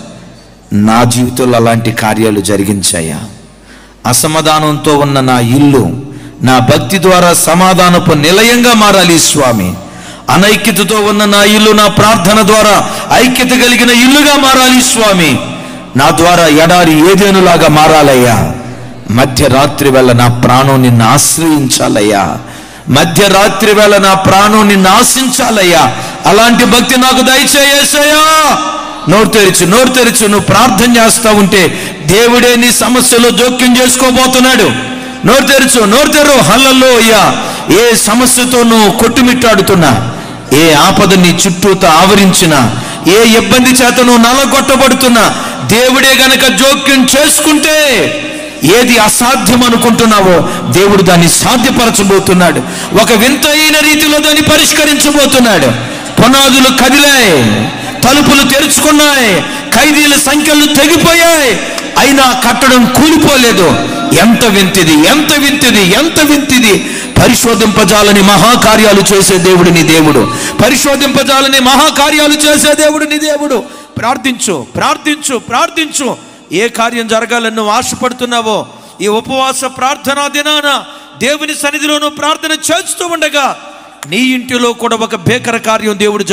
నా జీవితంలో అలాంటి కార్యాలు జరిగించాయా? అసమాధానంతో ఉన్న నా ఇల్లు నా భక్తి ద్వారా సమాధానపు నిలయంగా మారాలి స్వామి. అనైక్యతతో ఉన్న నా ఇల్లు నా ప్రార్థన ద్వారా ఐక్యత కలిగిన ఇల్లుగా మారాలి స్వామి. నా ద్వారా ఎడారి ఏదేనులాగా మారాలయ్యా. మధ్యరాత్రి వేళ నా ప్రాణం నిన్ను ఆశ్రయించాలయ్యా. మధ్యరాత్రి వేళ నా ప్రాణం నిన్ను ఆశించాలయ్యా. అలాంటి భక్తి నాకు దయచేయసయ్యా. నోరు తెరిచి నువ్వు ప్రార్థన చేస్తా ఉంటే దేవుడే నీ సమస్యలో జోక్యం చేసుకోబోతున్నాడు. నోరు తెరు. హల్లెలూయా. ఏ సమస్యతో నువ్వు కొట్టుమిట్టాడుతున్నా, ఏ ఆపద నీ చుట్టూతో ఆవరించినా, ఏ ఇబ్బంది చేత నువ్వు నలగొట్టబడుతున్నా, దేవుడే గనక జోక్యం చేసుకుంటే ఏది అసాధ్యం అనుకుంటున్నావో దేవుడు దాన్ని సాధ్యపరచబోతున్నాడు. ఒక వింతైన రీతిలో దాన్ని పరిష్కరించబోతున్నాడు. పునాదులు కదిలాయి, తలుపులు తెరుచుకున్నాయి, ఖైదీల సంఖ్యలు తెగిపోయాయి, అయినా కట్టడం కూలిపోలేదు. ఎంత వింతిది. పరిశోధింపజాలని మహాకార్యాలు చేసే దేవుడు నీ దేవుడు. పరిశోధింపజాలని మహాకార్యాలు చేసే దేవుడు నీ దేవుడు. ప్రార్థించు. ఏ కార్యం జరగాలని నువ్వు ఆశపడుతున్నావో ఈ ఉపవాస ప్రార్థనా దినాన దేవుని సన్నిధిలో నువ్వు ప్రార్థన చేస్తూ ఉండగా నీ ఇంటిలో కూడా ఒక భీకర కార్యం దేవుడు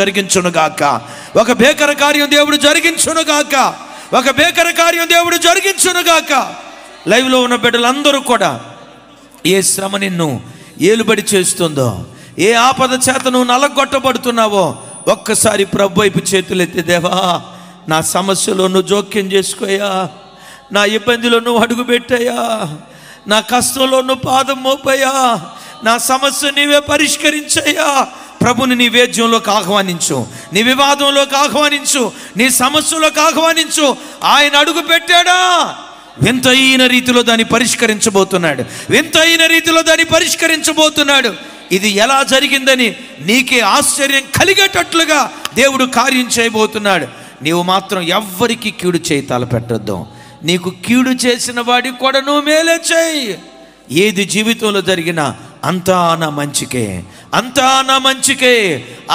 జరిగించునుగాక. లైవ్లో ఉన్న బిడ్డలందరూ కూడా ఏ శ్రమ నిన్ను ఏలుబడి చేస్తుందో, ఏ ఆపద చేత నువ్వు నలగొట్టబడుతున్నావో ఒక్కసారి ప్రభు వైపు చేతులెత్తి, దేవా నా సమస్యలో నువ్వు జోక్యం చేసుకోయా, నా ఇబ్బందిలో నువ్వు అడుగు పెట్టాయా, నా కష్టంలో నువ్వు పాదం మోపయ్యా, నా సమస్య నీవే పరిష్కరించయ్యా. ప్రభుని నీ వేద్యంలోకి ఆహ్వానించు, నీ వివాదంలోకి ఆహ్వానించు, నీ సమస్యలోకి ఆహ్వానించు. ఆయన అడుగు పెట్టాడా, వింతైన రీతిలో దాన్ని పరిష్కరించబోతున్నాడు. ఇది ఎలా జరిగిందని నీకే ఆశ్చర్యం కలిగేటట్లుగా దేవుడు కార్యం చేయబోతున్నాడు. నీవు మాత్రం ఎవ్వరికి కీడు చేయి తలపెట్టొద్దు. నీకు కీడు చేసిన వాడికి కూడా నువ్వు మేలే చేయి. ఏది జీవితంలో జరిగినా అంతా నా మంచికే,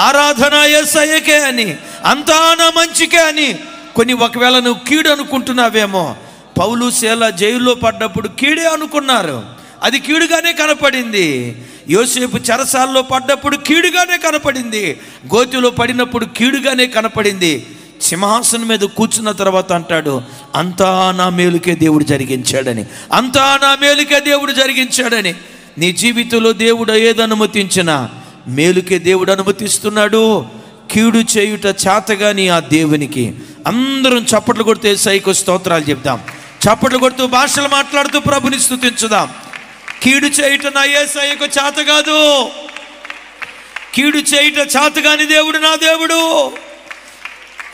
ఆరాధన యేసయ్యకే అని, అంతా నా మంచికే అని. కొన్ని ఒకవేళ నువ్వు కీడు అనుకుంటున్నావేమో. పౌలు శీల జైల్లో పడ్డప్పుడు కీడే అనుకున్నారు, అది కీడుగానే కనపడింది. యోసేపు చెరసాల్లో పడ్డప్పుడు కీడుగానే కనపడింది, గోతిలో పడినప్పుడు కీడుగానే కనపడింది. సింహాసనం మీద కూర్చున్న తర్వాత అంటాడు, అంతా నా మేలుకే దేవుడు జరిగించాడని. నీ జీవితంలో దేవుడు ఏది అనుమతించినా మేలుకే దేవుడు అనుమతిస్తున్నాడు. కీడు చేయుట చేతగాని ఆ దేవునికి అందరం చప్పట్లు కొడితే యేసయ్యకు స్తోత్రాలు చెప్తాం. చప్పట్లు కొడుతూ భాషలు మాట్లాడుతూ ప్రభుని స్తుతించుదాం. కీడు చేయుట నా యేసయ్యకు చేత కాదు, కీడు చేయుట చేతగాని దేవుడు నా దేవుడు.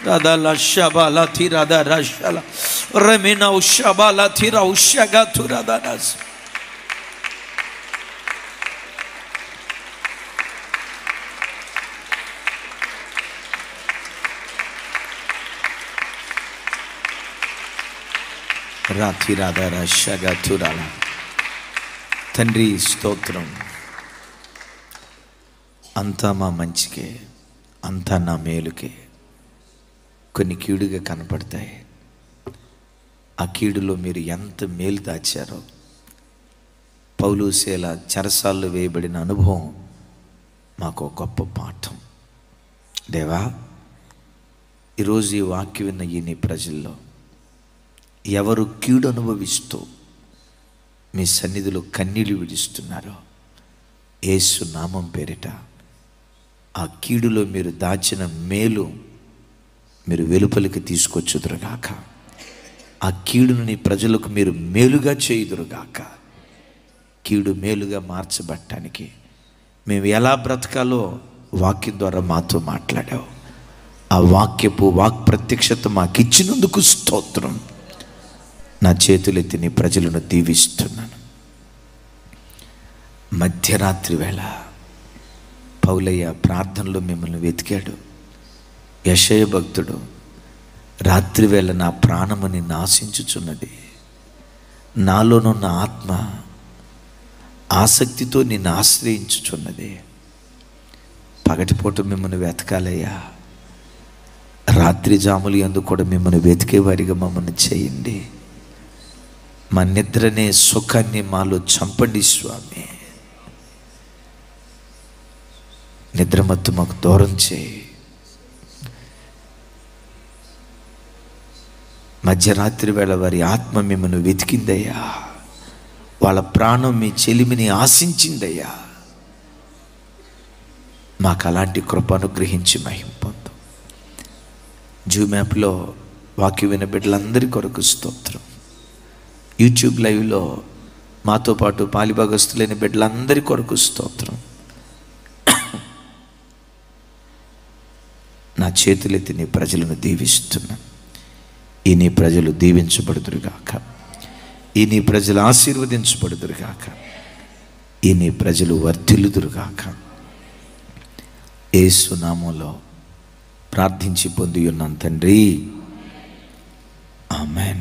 రాధాల షబాల థిరాద రషల రమినా ఉషబాల థిరా ఉషగా తురాదాస్. తండ్రి స్తోత్రం. అంతా మా మంచికే, అంతా నా మేలుకే. కొన్ని కీడుగా కనపడతాయి, ఆ కీడులో మీరు ఎంత మేలు దాచారో. పౌలు శీల చెరసాల్లో వేయబడిన అనుభవం మాకు ఒక గొప్ప పాఠం. దేవా, ఈరోజు ఈ వాక్యం విన్న ఈ నీ ప్రజల్లో ఎవరు కీడు అనుభవిస్తూ మీ సన్నిధిలో కన్నీళ్లు విడుస్తున్నారో యేసు నామం పేరిట ఆ కీడులో మీరు దాచిన మేలు మీరు వెలుపలికి తీసుకొచ్చుదురుగాక. ఆ కీడును నీ ప్రజలకు మీరు మేలుగా చేయుదురుగాక. కీడు మేలుగా మార్చబడటానికి మేము ఎలా బ్రతకాలో వాక్యం ద్వారా మాతో మాట్లాడావు. ఆ వాక్ ప్రత్యక్షత మాకు ఇచ్చినందుకు స్తోత్రం. నా చేతులెత్తి నీ ప్రజలను దీవిస్తున్నాను. మధ్యరాత్రి వేళ పౌలయ్య ప్రార్థనలో మిమ్మల్ని వెతికాడు. యెషయా భక్తుడు, రాత్రివేళ నా ప్రాణము నిన్ను ఆశించుచున్నది, నాలోనున్న ఆత్మ ఆసక్తితో నిన్ను ఆశ్రయించుచున్నది. పగటిపూట మిమ్మల్ని వెతకాలయ్యా, రాత్రి జాములు యందు కూడా మిమ్మల్ని వెతికేవారిగా మమ్మల్ని చేయండి. మా నిద్రనే సుఖాన్ని మాలో చంపండి స్వామి. నిద్రమత్తు మాకు దూరం చేయి. మధ్యరాత్రి వేళ వారి ఆత్మ మిమ్మల్ని వెతికిందయ్యా, వాళ్ళ ప్రాణం మీ చెలిమిని ఆశించిందయ్యా. మాకు అలాంటి కృప అనుగ్రహించి మహిమ పొందు. జూమ్ యాప్లో వాక్యం విన్న బిడ్డలందరి కొరకు స్తోత్రం. యూట్యూబ్ లైవ్లో మాతో పాటు పాలిభాగస్తులైన బిడ్డలందరి కొరకు స్తోత్రం. నా చేతులెత్తి నీ ప్రజలను దీవిస్తున్నాను. ఈ నీ ప్రజలు దీవించబడుదురుగాక. ఈ నీ ప్రజలు ఆశీర్వదించబడుదురుగాక. ఈ నీ ప్రజలు వర్ధిల్లుదురుగాక. యేసు నామములో ప్రార్థించి పొంది ఉన్నాను తండ్రి. ఆమేన్.